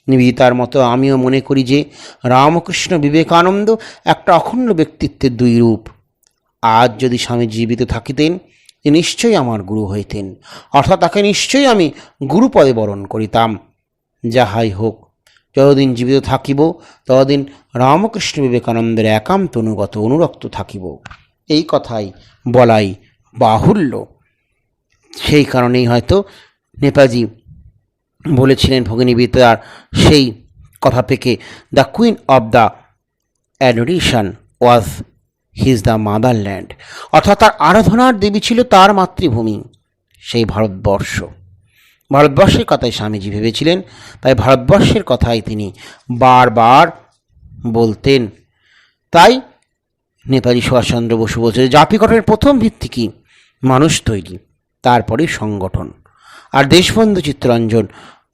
নিবেদিতার মতো আমিও মনে করি যে রামকৃষ্ণ বিবেকানন্দ একটা অখণ্ড ব্যক্তিত্বের দুই রূপ। আজ যদি স্বামী জীবিত থাকিতেন, তিনি নিশ্চয়ই আমার গুরু হইতেন, অর্থাৎ তাকে নিশ্চয়ই আমি গুরুপদে বরণ করিতাম। যাহাই হোক, যতদিন জীবিত থাকিব ততদিন রামকৃষ্ণ বিবেকানন্দের একান্ত অনুগত অনুরক্ত থাকিব, এই কথাই বলাই বাহুল্য। সেই কারণেই হয়তো নেতাজি বলেছিলেন ভগিনী বিদ্যার সেই কথা থেকে, the queen of the adoration was his the motherland, অর্থাৎ তার আরাধনার দেবী ছিল তার মাতৃভূমি, সেই ভারতবর্ষ। ভারতবর্ষের কথাই স্বামীজি ভেবেছিলেন, তাই ভারতবর্ষের কথাই তিনি বারবার বলতেন। তাই নেতাজি সুভাষচন্দ্র বসু বলছে, জাতি গঠনের প্রথম ভিত্তি কি? মানুষ তৈরি, তারপরে সংগঠন। আর দেশবন্ধু চিত্তরঞ্জন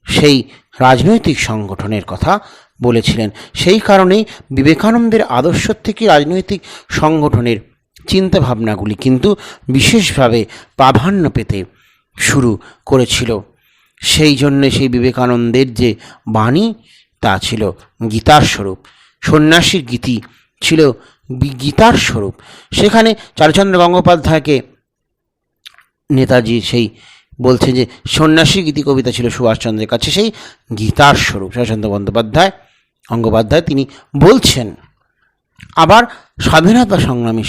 সেই রাজনৈতিক সংগঠনের কথা বলেছিলেন। সেই কারণেই বিবেকানন্দের আদর্শ থেকে রাজনৈতিক সংগঠনের চিন্তাভাবনাগুলি কিন্তু বিশেষভাবে প্রাধান্য পেতে শুরু করেছিল। সেই জন্যে সেই বিবেকানন্দের যে বাণী, তা ছিল গীতার স্বরূপ। সন্ন্যাসীর গীতি ছিল গীতার স্বরূপ। সেখানে চারুচন্দ্র গঙ্গোপাধ্যায়কে নেতাজি সেই বলছেন যে সন্ন্যাসী গীতি কবিতা ছিল সুভাষচন্দ্রের কাছে সেই গীতার স্বরূপ। শরৎচন্দ্র গঙ্গোপাধ্যায় তিনি বলছেন। আবার স্বাধীনতা সংগ্রামী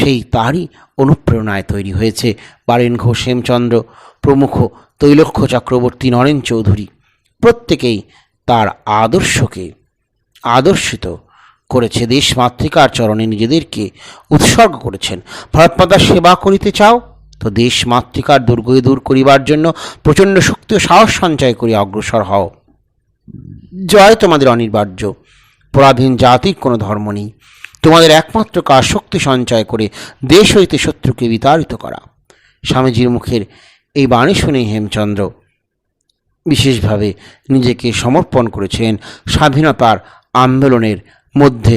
সেই তারই অনুপ্রেরণায় তৈরি হয়েছে বারেন ঘোষ, হেমচন্দ্র প্রমুখ, তৈলক্ষ চক্রবর্তী, নরেন চৌধুরী, প্রত্যেকেই তার আদর্শকে আদর্শিত করেছে। দেশ মাতৃকার চরণে নিজেদেরকে উৎসর্গ করেছেন। ভারতমাতার সেবা করিতে চাও তো দেশ মাতৃকার দুর্গ দূর করিবার জন্য প্রচণ্ড শক্তি ও সাহস সঞ্চয় করিয়া অগ্রসর হও। জয় তোমাদের অনিবার্য। পরাধীন জাতির কোনো ধর্ম নেই। তোমাদের একমাত্র কাজ শক্তি সঞ্চয় করে দেশ হইতে শত্রুকে বিতাড়িত করা। স্বামীজির মুখের এই বাণী শুনে হেমচন্দ্র বিশেষভাবে নিজেকে সমর্পণ করেছিলেন স্বাধীনতার আন্দোলনের মধ্যে,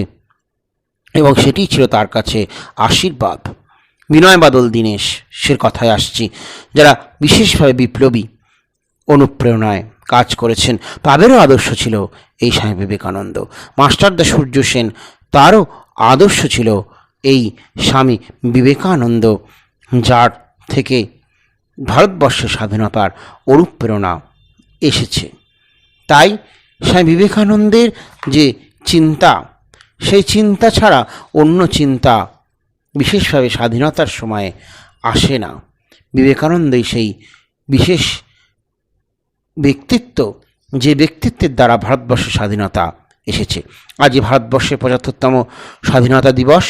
এবং সেটি ছিল তার কাছে আশীর্বাদ। বিনয় বাদল দীনেশের কথায় আসছি, যারা বিশেষভাবে বিপ্লবী অনুপ্রেরণায় কাজ করেছেন, তাদেরও আদর্শ ছিল এই স্বামী বিবেকানন্দ। মাস্টারদা সূর্য সেন, তারও আদর্শ ছিল এই স্বামী বিবেকানন্দ, যার থেকে ভারতবর্ষের স্বাধীনতার অনুপ্রেরণা এসেছে। তাই স্বামী বিবেকানন্দের যে চিন্তা, সেই চিন্তা ছাড়া অন্য চিন্তা বিশেষভাবে স্বাধীনতার সময়ে আসে না। বিবেকানন্দই সেই বিশেষ ব্যক্তিত্ব, যে ব্যক্তিত্বের দ্বারা ভারতবর্ষের স্বাধীনতা এসেছে। আজ ভারতবর্ষের ৭৫তম স্বাধীনতা দিবস,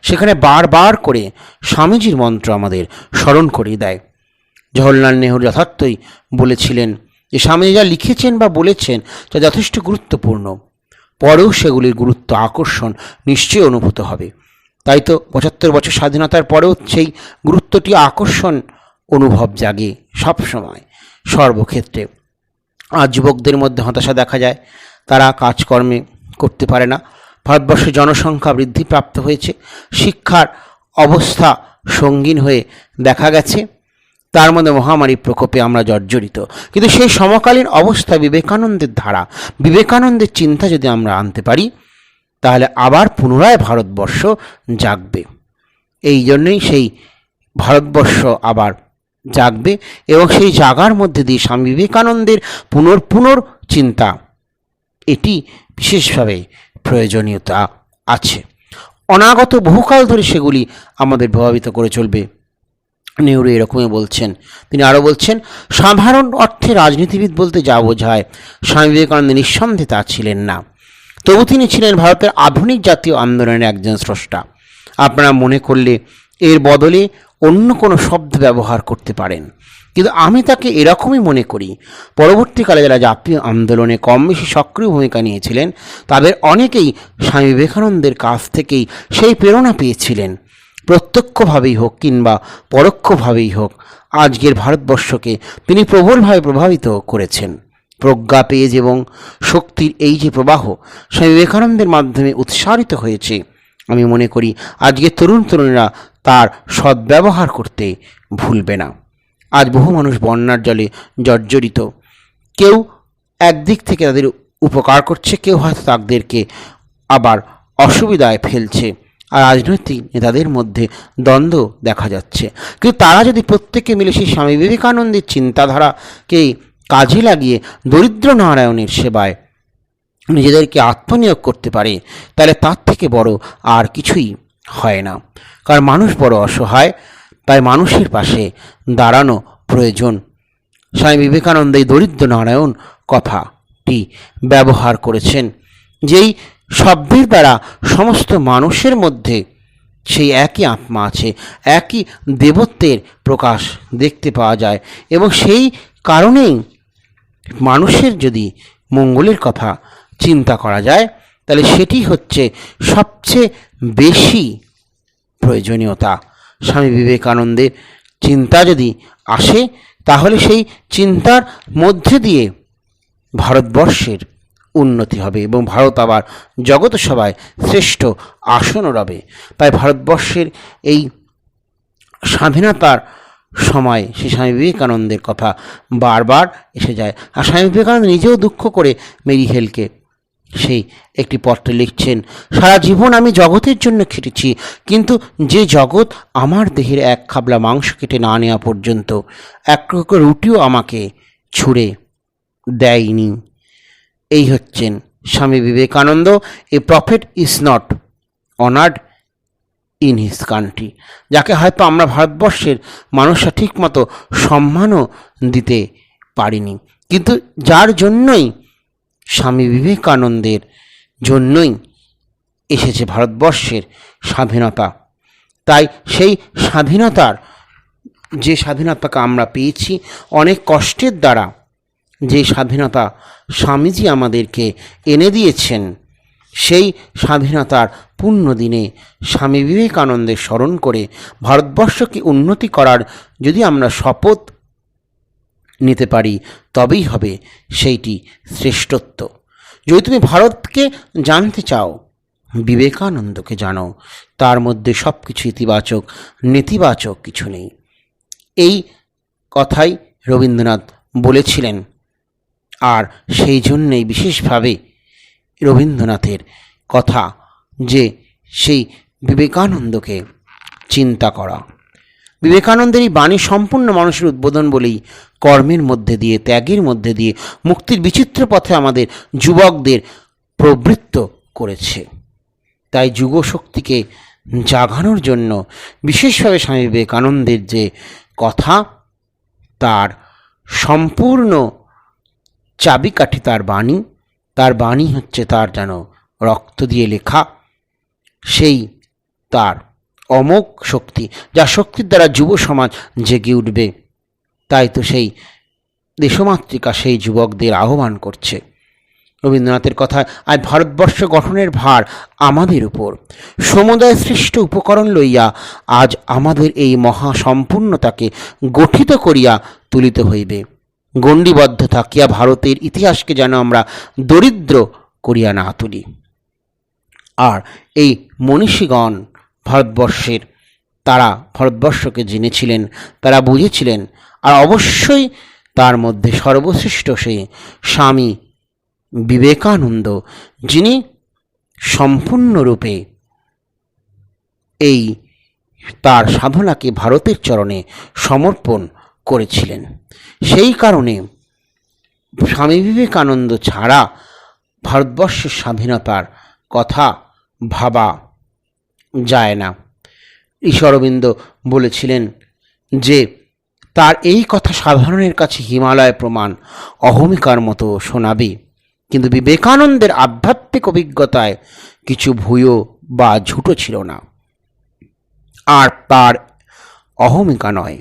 সেখানে বারবার করে স্বামীজির মন্ত্র আমাদের স্মরণ করিয়ে দেয়। জওহরলাল নেহরু যথার্থই বলেছিলেন যে স্বামীজি যা লিখেছেন বা বলেছেন তা যথেষ্ট গুরুত্বপূর্ণ, পরেও সেগুলির গুরুত্ব আকর্ষণ নিশ্চয়ই অনুভূত হবে। তাই তো 75 বছর স্বাধীনতার পরেও সেই গুরুত্বটি আকর্ষণ অনুভব জাগে সব সময়, সর্বক্ষেত্রে। আজ যুবকদের মধ্যে হতাশা দেখা যায়, তারা কাজকর্মে করতে পারে না। ভারতবর্ষে জনসংখ্যা বৃদ্ধি প্রাপ্ত হয়েছে, শিক্ষার অবস্থা সঙ্গীন হয়ে দেখা গেছে, তার মধ্যে মহামারীর প্রকোপে আমরা জর্জরিত। কিন্তু সেই সমকালীন অবস্থা বিবেকানন্দের ধারা, বিবেকানন্দের চিন্তা যদি আমরা আনতে পারি, তাহলে আবার পুনরায় ভারতবর্ষ জাগবে। এই জন্যই সেই ভারতবর্ষ আবার জাগবে, এবং সেই জাগার মধ্যে দিয়ে স্বামী বিবেকানন্দের পুনর চিন্তা, এটি বিশেষভাবে প্রয়োজনীয়তা আছে। অনাগত বহুকাল ধরে সেগুলি আমাদের প্রভাবিত করে চলবে। নেহরু এরকমই বলছেন। তিনি আরও বলছেন, সাধারণ অর্থে রাজনীতিবিদ বলতে যা বোঝায়, স্বামী বিবেকানন্দ নিঃসন্দেহে তা ছিলেন না। তবু তিনি ছিলেন ভারতের আধুনিক জাতীয় আন্দোলনের একজন স্রষ্টা। আপনারা মনে করলে এর বদলে অন্য কোনো শব্দ ব্যবহার করতে পারেন, কিন্তু আমি তাকে এরকমই মনে করি। পরবর্তীকালে যারা জাতীয় আন্দোলনে কম বেশি সক্রিয় ভূমিকা নিয়েছিলেন, তাদের অনেকেই স্বামী বিবেকানন্দের কাছ থেকেই সেই প্রেরণা পেয়েছিলেন। প্রত্যক্ষভাবেই হোক কিংবা পরোক্ষভাবেই হোক, আজকের ভারতবর্ষকে তিনি প্রবলভাবে প্রভাবিত করেছেন। প্রজ্ঞা, পেজ এবং শক্তির এই যে প্রবাহ স্বামী বিবেকানন্দের মাধ্যমে উৎসারিত হয়েছে, আমি মনে করি আজকের তরুণীরা তার সদ্ব্যবহার করতে ভুলবে না। আজ বহু মানুষ বন্যার জলে জর্জরিত, কেউ একদিক থেকে তাদের উপকার করছে, কেউ হয়তো তাদেরকে আবার অসুবিধায় ফেলছে, আর রাজনৈতিক নেতাদের মধ্যে দ্বন্দ্ব দেখা যাচ্ছে। কিন্তু তারা যদি প্রত্যেকে মিলে সেই স্বামী বিবেকানন্দের চিন্তাধারাকে কাজে লাগিয়ে দরিদ্র নারায়ণের সেবায় নিজেদেরকে আত্মনিয়োগ করতে পারে, তাহলে তার থেকে বড় আর কিছুই হয় না। কারণ মানুষ বড় অসহায়, তাই মানুষের পাশে দাঁড়ানো প্রয়োজন। স্বামী বিবেকানন্দ এই দরিদ্র নারায়ণ কথাটি ব্যবহার করেছেন, যেই শব্দের দ্বারা সমস্ত মানুষের মধ্যে সেই একই আত্মা আছে, একই দেবত্বের প্রকাশ দেখতে পাওয়া যায়। এবং সেই কারণেই মানুষের যদি মঙ্গলের কথা চিন্তা করা যায়, তাহলে সেটি হচ্ছে সবচেয়ে বেশি প্রয়োজনীয়তা। স্বামী বিবেকানন্দের চিন্তা যদি আসে, তাহলে সেই চিন্তার মধ্যে দিয়ে ভারতবর্ষের উন্নতি হবে এবং ভারত আবার জগৎ সভায় শ্রেষ্ঠ আসন রবে। তাই ভারতবর্ষের এই স্বাধীনতার সময় সেই স্বামী বিবেকানন্দের কথা বারবার এসে যায়। আর স্বামী বিবেকানন্দ নিজেও দুঃখ করে মেরি হেলকে সেই একটি পত্রে লিখছেন, সারা জীবন আমি জগতের জন্য খেটেছি, কিন্তু যে জগৎ আমার দেহের এক খাবলা মাংস কেটে না নেওয়া পর্যন্ত এক টুকরো রুটিও আমাকে ছুঁড়ে দেয়নি। এই হচ্ছেন স্বামী বিবেকানন্দ। এ prophet is not honoured in his country, যাকে হয়তো আমরা ভারতবর্ষের মানুষরা ঠিকমতো সম্মানও দিতে পারিনি, কিন্তু যার জন্যই স্বামী বিবেকানন্দের জন্যই এসেছে ভারতবর্ষের স্বাধীনতা। তাই সেই স্বাধীনতার যে স্বাধীনতাকে আমরা পেয়েছি অনেক কষ্টের দ্বারা, যে স্বাধীনতা স্বামীজি আমাদেরকে এনে দিয়েছেন, সেই স্বাধীনতার পূর্ণ দিনে স্বামী বিবেকানন্দের স্মরণ করে ভারতবর্ষকে উন্নতি করার যদি আমরা শপথ নিতে পারি, তবেই হবে সেইটি শ্রেষ্ঠত্ব। যদি তুমি ভারতকে জানতে চাও, বিবেকানন্দকে জানো। তার মধ্যে সব কিছু ইতিবাচক, নেতিবাচক কিছু নেই। এই কথাই রবীন্দ্রনাথ বলেছিলেন। আর সেই জন্যেই বিশেষভাবে রবীন্দ্রনাথের কথা যে সেই বিবেকানন্দকে চিন্তা করা। বিবেকানন্দের এই বাণী সম্পূর্ণ মানুষের উদ্বোধন বলেই কর্মের মধ্যে দিয়ে, ত্যাগের মধ্যে দিয়ে মুক্তির বিচিত্র পথে আমাদের যুবকদের প্রবৃত্ত করেছে। তাই যুগশক্তিকে জাগানোর জন্য বিশেষভাবে স্বামী বিবেকানন্দের যে কথা, তার সম্পূর্ণ চাবিকাঠি তার বাণী হচ্ছে তার যেন রক্ত দিয়ে লেখা, সেই তার অমোঘ শক্তি, যা শক্তির দ্বারা যুব সমাজ জেগে উঠবে তাই তো সেই দেশমাতৃকা সেই যুবকদের আহ্বান করছে। রবীন্দ্রনাথের কথায় আজ ভারতবর্ষ গঠনের ভার আমাদের উপর। সমুদয় সৃষ্ট উপকরণ লইয়া আজ আমাদের এই মহা সম্পূর্ণতাকে গঠিত করিয়া তুলিতে হইবে। গণ্ডিবদ্ধ থাকিয়া ভারতের ইতিহাসকে যেন আমরা দরিদ্র করিয়া না তুলি। আর এই মনীষীগণ ভারতবর্ষের, তারা ভারতবর্ষকে জেনেছিলেন, তারা বুঝেছিলেন। আর অবশ্যই তার মধ্যে সর্বশ্রেষ্ঠ সেই স্বামী বিবেকানন্দ, যিনি সম্পূর্ণরূপে এই তার সাধনাকে ভারতের চরণে সমর্পণ করেছিলেন। সেই কারণে স্বামী বিবেকানন্দ ছাড়া ভারতবর্ষের স্বাধীনতার কথা ভাবা যায় না। ঈশ্বর অরবিন্দ বলেছিলেন যে তার এই কথা সাধারণের কাছে হিমালয় প্রমাণ, অহমিকার মতো শোনাবে, কিন্তু বিবেকানন্দের আধ্যাত্মিক অভিজ্ঞতায় কিছু ভুয়ো বা ঝুটো ছিল না। আর তার অহমিকা নয়,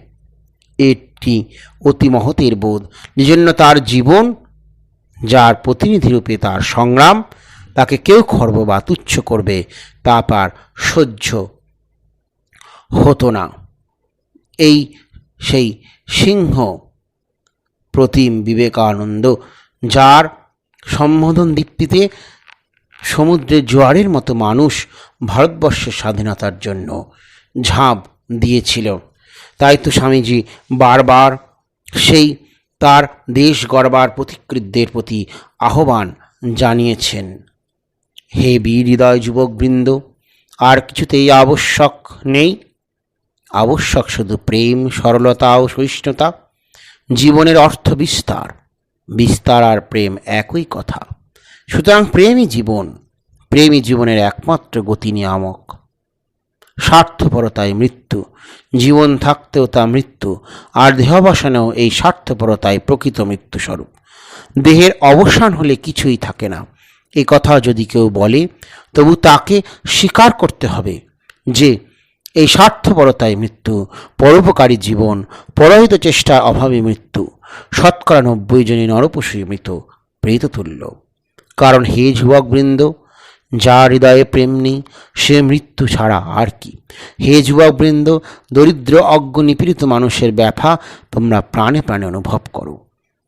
এটি অতি মহতের বোধ। যেজন্য তার জীবন, যার প্রতিনিধিরূপে তার সংগ্রাম, তাকে কেউ খর্ব বা তুচ্ছ করবে তা তার সহ্য হতো না। এই সেই সিংহ প্রতিম বিবেকানন্দ, যার সম্বোধন দীপ্তিতে সমুদ্রের জোয়ারের মতো মানুষ ভারতবর্ষের স্বাধীনতার জন্য ঝাঁপ দিয়েছিল। তাই তো স্বামীজি বারবার সেই তার দেশ গড়বার পথিকৃতদের প্রতি আহ্বান জানিয়েছেন। হে বীর হৃদয় যুবকবৃন্দ, আর কিছুতেই আবশ্যক নেই, আবশ্যক শুধু প্রেম, সরলতা ও সহিষ্ণুতা। জীবনের অর্থ বিস্তার, বিস্তার আর প্রেম একই কথা। সুতরাং প্রেমই জীবন, প্রেমই জীবনের একমাত্র গতি নিয়ামক। স্বার্থপরতায় মৃত্যু, জীবন থাকতেও তা মৃত্যু, আর দেহাবসানেও এই স্বার্থপরতায় প্রকৃত মৃত্যুস্বরূপ। দেহের অবসান হলে কিছুই থাকে না, এ কথা যদি কেউ বলে তবু তাকে স্বীকার করতে হবে যে এই স্বার্থপরতায় মৃত্যু, পরোপকারী জীবন, পরহিত চেষ্টার অভাবে মৃত্যু। 90% জনই নরপশুই মৃত, প্রেততুল্য। কারণ হে যুবকবৃন্দ, যার হৃদয়ে প্রেম নেই সে মৃত্যু ছাড়া আর কি। হে যুবকবৃন্দ, দরিদ্র অজ্ঞ নিপীড়িত মানুষের ব্যথা তোমরা প্রাণে প্রাণে অনুভব করো।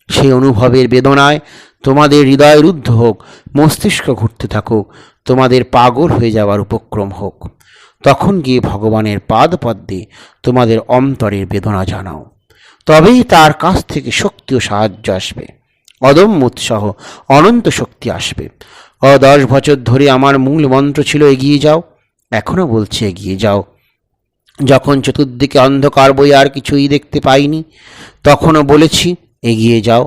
সেই অনুভবের বেদনায় তোমাদের হৃদয় রুদ্ধ হোক, মস্তিষ্ক ঘুরতে থাকুক, তোমাদের পাগল হয়ে যাওয়ার উপক্রম হোক। তখন গিয়ে ভগবানের পাদপদ্মে তোমাদের অন্তরের বেদনা জানাও, তবেই তার কাছ থেকে শক্তি ও সাহায্য আসবে, অদম্য উৎসাহ, অনন্ত শক্তি আসবে। 10 বছর ধরে আমার মূল মন্ত্র ছিল এগিয়ে যাও, এখনো বলছি এগিয়ে যাও। যখন চতুর্দিকে অন্ধকার বই আর কিছুই দেখতে পাইনি, তখনও বলেছি এগিয়ে যাও।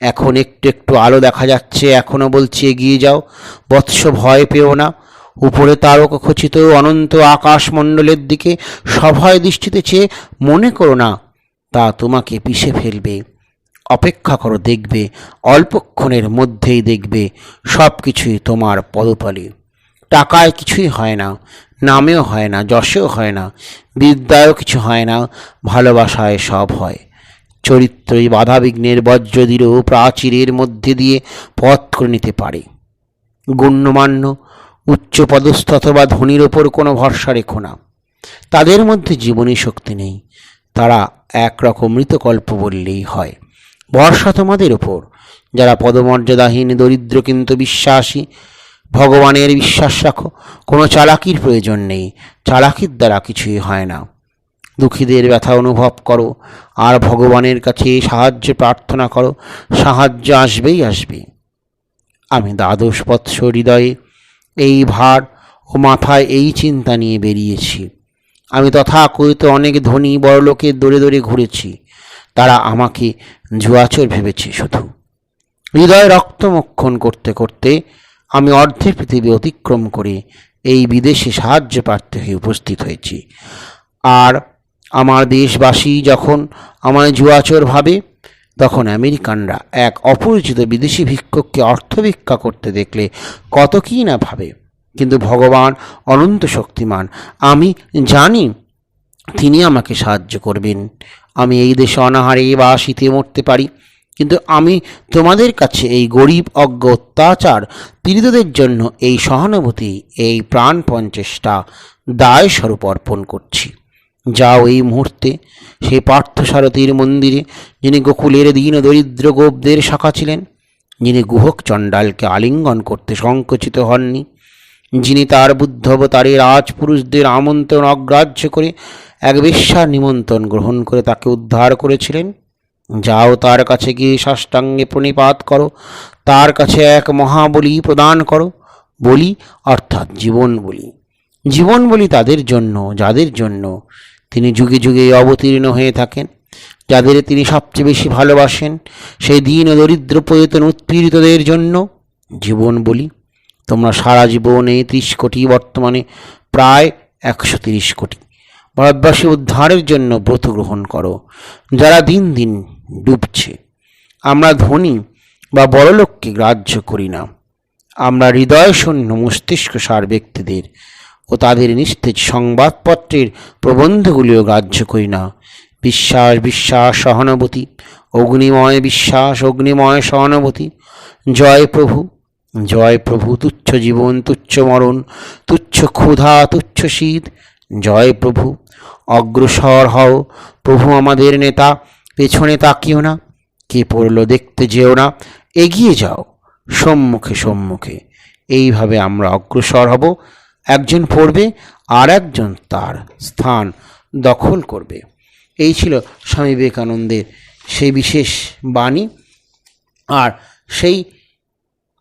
এখন একটু একটু আলো দেখা যাচ্ছে, এখনো বলছি এগিয়ে যাও। বৎস ভয় পেও না, উপরে তারকা খচিত অনন্ত আকাশমণ্ডলের দিকে সভয় দৃষ্টিতে চেয়ে মনে করো না তা তোমাকে পিষে ফেলবে। অপেক্ষা করো, দেখবে অল্পক্ষণের মধ্যেই দেখবে সব কিছুই তোমার পদতলে। টাকায় কিছুই হয় না, নামেও হয় না, যশেও হয় না, বিদ্যায়ও কিছু হয় না, ভালোবাসায় সব হয়। চরিত্রই বাধাবিঘ্নের বজ্রদৃঢ় প্রাচীরের মধ্যে দিয়ে পথ করে নিতে পারে। গণ্যমান্য উচ্চপদস্থ অথবা ধনীর ওপর কোনো ভরসা রেখো না, তাদের মধ্যে জীবনী শক্তি নেই, তারা একরকম মৃতকল্প বললেই হয়। ভরসা তোমাদের ওপর, যারা পদমর্যাদাহীন, দরিদ্র কিন্তু বিশ্বাসী। ভগবানের বিশ্বাস রাখো, কোনো চালাকির প্রয়োজন নেই, চালাকির দ্বারা কিছুই হয় না। দুঃখীদের ব্যথা অনুভব করো আর ভগবানের কাছে সাহায্য প্রার্থনা করো, সাহায্য আসবেই আসবে। আমি 12 বৎসর হৃদয়ে এই ভার ও মাথায় এই চিন্তা নিয়ে বেরিয়েছি। আমি তথাকথিত অনেক ধনী বড়লোকের দৌড়ে দৌড়ে ঘুরেছি, তারা আমাকে জুয়াচোর ভেবেছে। শুধু হৃদয় রক্তমক্ষণ করতে করতে আমি অর্ধেক পৃথিবী অতিক্রম করে এই বিদেশে সাহায্য প্রার্থী হয়ে উপস্থিত হয়েছি। আর আমার দেশবাসী যখন আমায় জুয়াচোর ভাবে, তখন আমেরিকানরা এক অপরিচিত বিদেশি ভিক্ষুককে অর্থ ভিক্ষা করতে দেখলে কত কী না ভাবে। কিন্তু ভগবান অনন্ত শক্তিমান, আমি জানি তিনি আমাকে সাহায্য করবেন। আমি এই দেশে অনাহারে বা শীতে মরতে পারি, কিন্তু আমি তোমাদের কাছে এই গরিব অজ্ঞ অত্যাচার পীড়িতদের জন্য এই সহানুভূতি, এই প্রাণপণ চেষ্টা দায়স্বরূপ অর্পণ করছি। যাও এই মুহূর্তে সেই পার্থসারথীর মন্দিরে, যিনি গোকুলের দীন দরিদ্র গোপদের শাখা ছিলেন, যিনি গুহক চণ্ডালকে আলিঙ্গন করতে সংকুচিত হননি, যিনি তার বুদ্ধাবতারে রাজপুরুষদের আমন্ত্রণ অগ্রাহ্য করে এক বেশ্যার নিমন্ত্রণ গ্রহণ করে তাকে উদ্ধার করেছিলেন। যাও তার কাছে গিয়ে সাষ্টাঙ্গে প্রণিপাত করো, তার কাছে এক মহাবলি প্রদান করো। বলি অর্থাৎ জীবন বলি। জীবন বলি তাদের জন্য যাদের জন্য তিনি যুগে যুগে অবতীর্ণ হয়ে থাকেন, যাদের তিনি সবচেয়ে বেশি ভালোবাসেন, সেই দীন ও দরিদ্র প্রয়তন উৎপীড়িতদের জন্য জীবন বলি। তোমরা সারা জীবন এই 30 কোটি, বর্তমানে প্রায় 130 কোটি ভারতবাসী উদ্ধারের জন্য ব্রত গ্রহণ করো, যারা দিন দিন ডুবছে। আমরা ধনী বা বড়লোককে গ্রাহ্য করি না, আমরা হৃদয়শূন্য মস্তিষ্কসার ব্যক্তিদের ও তাদের নিস্তেজ সংবাদপত্রের প্রবন্ধগুলিও গ্রাহ্য করি না। বিশ্বাস, বিশ্বাস, সহানুভূতি, অগ্নিময় বিশ্বাস, অগ্নিময় সহানুভূতি। জয় প্রভু, জয় প্রভু। তুচ্ছ জীবন, তুচ্ছ মরণ, তুচ্ছ ক্ষুধা, তুচ্ছ শীত। জয় প্রভু। অগ্রসর হও প্রভু আমাদের নেতা, পেছনে তাকিও না, কে পড়ল দেখতে যেও না, এগিয়ে যাও সম্মুখে সম্মুখে। এইভাবে আমরা অগ্রসর হব, একজন পড়বে আর একজন তার স্থান দখল করবে। এই ছিল স্বামী বিবেকানন্দের সেই বিশেষ বাণী। আর সেই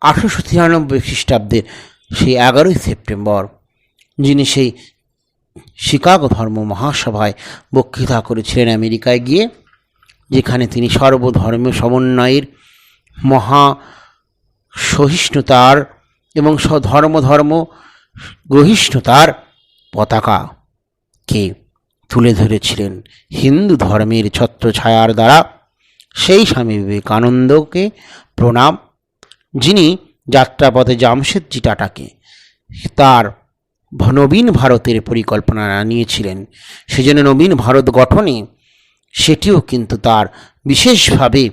1893 খ্রিস্টাব্দের সেই 11ই সেপ্টেম্বর যিনি সেই শিকাগো ধর্ম মহাসভায় বক্তৃতা করেছিলেন আমেরিকায় গিয়ে, যেখানে তিনি সর্বধর্মীয় সমন্বয়ের মহা সহিষ্ণুতার এবং ধর্ম গ্রহিষ্ণুতার পতাকাকে তুলে ধরেছিলেন হিন্দু ধর্মের ছত্রছায়ার দ্বারা। সেই স্বামী বিবেকানন্দকে প্রণাম, যিনি যাত্রাপথে জামশেদজি টাটাকে তার নবীন ভারতের পরিকল্পনা নিয়েছিলেন, সেজন্য নবীন ভারত গঠনে সেটিও কিন্তু তার বিশেষভাবে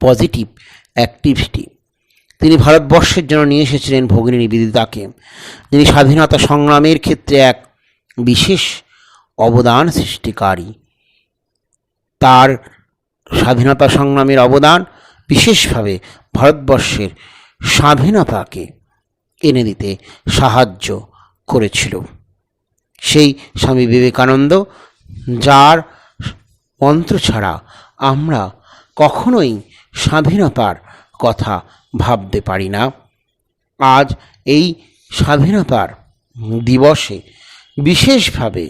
পজিটিভ অ্যাক্টিভিটি। তিনি ভারতবর্ষের জন্য নিয়ে এসেছিলেন ভগিনী নিবেদিতাকে, যিনি স্বাধীনতা সংগ্রামের ক্ষেত্রে এক বিশেষ অবদান সৃষ্টিকারী। তার স্বাধীনতা সংগ্রামের অবদান বিশেষভাবে ভারতবর্ষের স্বাধীনতাকে এনে দিতে সাহায্য করেছিল। সেই স্বামী বিবেকানন্দ, যার মন্ত্র ছাড়া আমরা কখনোই স্বাধীনতার কথা ভাবতে পারি না। আজ এই স্বাধীনতার দিবসে বিশেষভাবে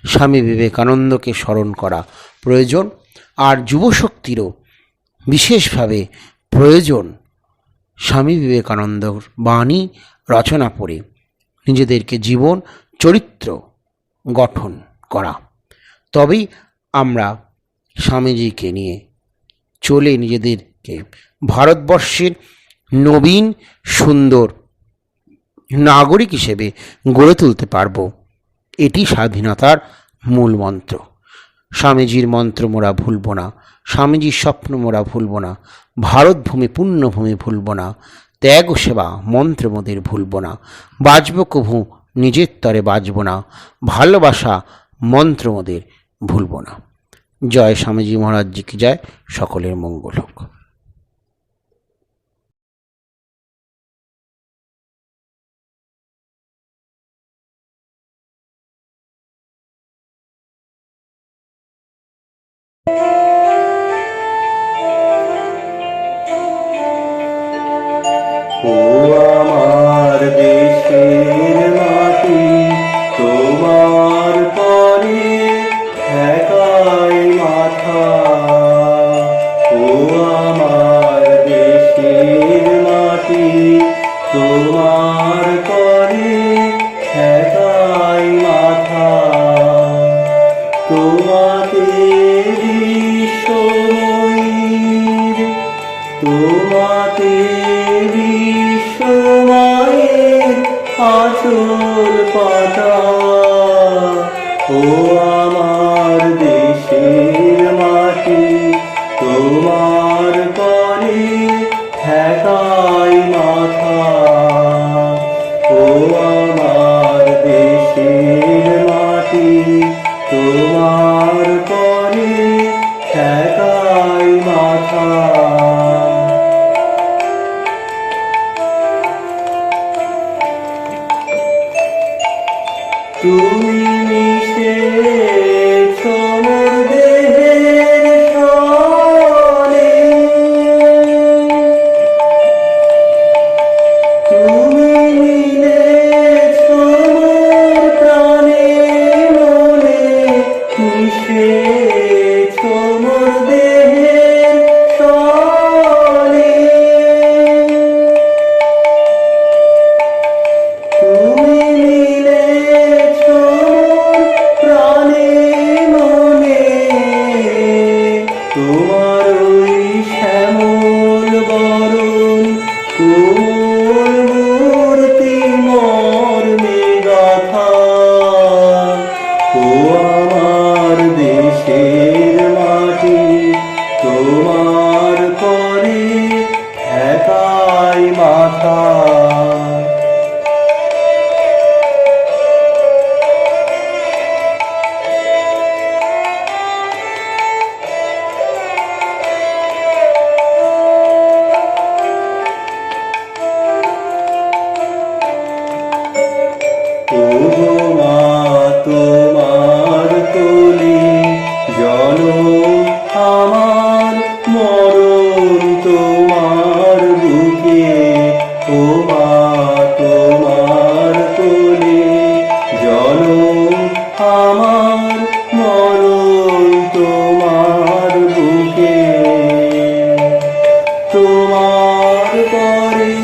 স্বামী বিবেকানন্দকে স্মরণ করা প্রয়োজন, আর যুবশক্তিরও বিশেষভাবে প্রয়োজন স্বামী বিবেকানন্দর বাণী রচনা করে নিজেদেরকে জীবন চরিত্র গঠন করা। তবেই আমরা স্বামীজিকে নিয়ে চলে নিজেদেরকে ভারতবর্ষের নবীন সুন্দর নাগরিক হিসেবে গড়ে তুলতে পারব। এটি স্বাধীনতার মূল মন্ত্র। স্বামীজির মন্ত্র মোরা ভুলব না, স্বামীজির স্বপ্ন মোরা ভুলব না, ভারতভূমি পুণ্যভূমি ভুলব না, ত্যাগ ও সেবা মন্ত্র মোদের ভুলব না, বাজব কভু নিজের তরে বাজব না, ভালোবাসা মন্ত্র মোদের ভুলব না। জয় স্বামীজি মহারাজজি কি জয়। সকলের মঙ্গল হোক। ও আমার দেশের মাটি, তোমার পরে ঠেকায় মাথা। ও আমার দেশের মাটি, তোমার পরে ঠেকায় মাথা। তোমাকে বিশ্বময়ীর, তোমাকে বিশ্বময়ের আঁচল পাতা। ও আমার দেশে ঠেকাই মাথা। ও আমার দেশের মাটি, তোমার পরে ঠেকাই মাথা। তুমি মিশেছ মোর দেহের সনে, তুমি মিলেছ মোর প্রাণে মনে, মিশেছ মোর দেহের সনে। তুমি মিলেছ প্রাণে মনে, তোমার ওই শ্যামল বরণ কোমল মূর্তি মর্মে গাথা। ও আমার দেশের মাটি, তোমার পরে ঠেকাই মাথা। ওগো মা, তোমার কোলে জনম আমার, মরণ তোমার বুকে। ও মা, তোমার কোলে জনম আমার, মরণ তোমার বুকে। তোমার পরে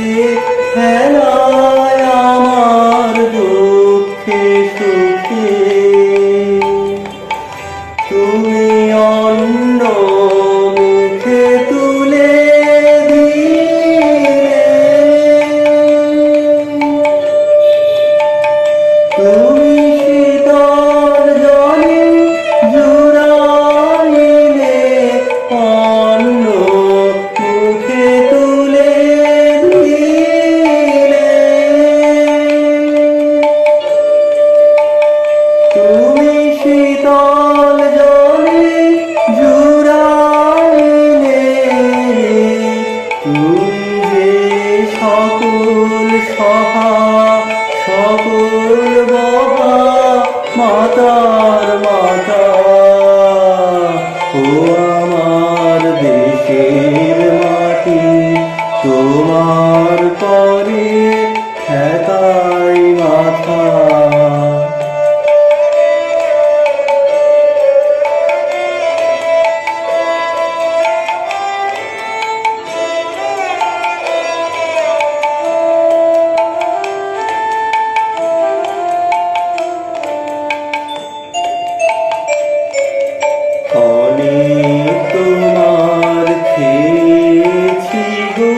ফেলায় আমার দুঃখে সুখে, তুমি অন্য মুখে তুলে দিলে। তুমি শীতল জলে জুড়াইলে, অন্য মুখে তুলে দিলে। তুমি শীতল জলে জুড়াইলে, তুমি যে সকল সহা সকল বহা মাতার মাতা। ও আমার দেশের মাটি, তোমার পরে ঠেকাই মাথা। অনেক তোমার খেয়েছি গো,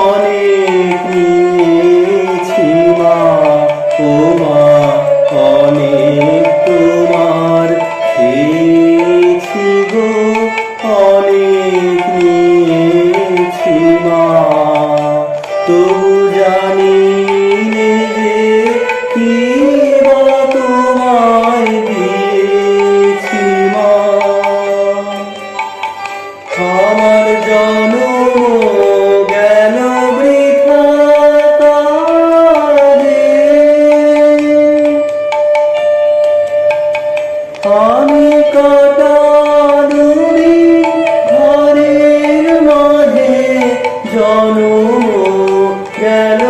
অনেক নিয়েছি মা। ও মা, অনেক তোমার খেয়েছি গো, অনেক নিয়েছি মা। তবু জানি নে যে কি বা তোমায় দিয়েছি মা। আমার জনম গেল বৃথা কাজে, আমি কাটালুনি ঘরের মাঝে, জনম গেল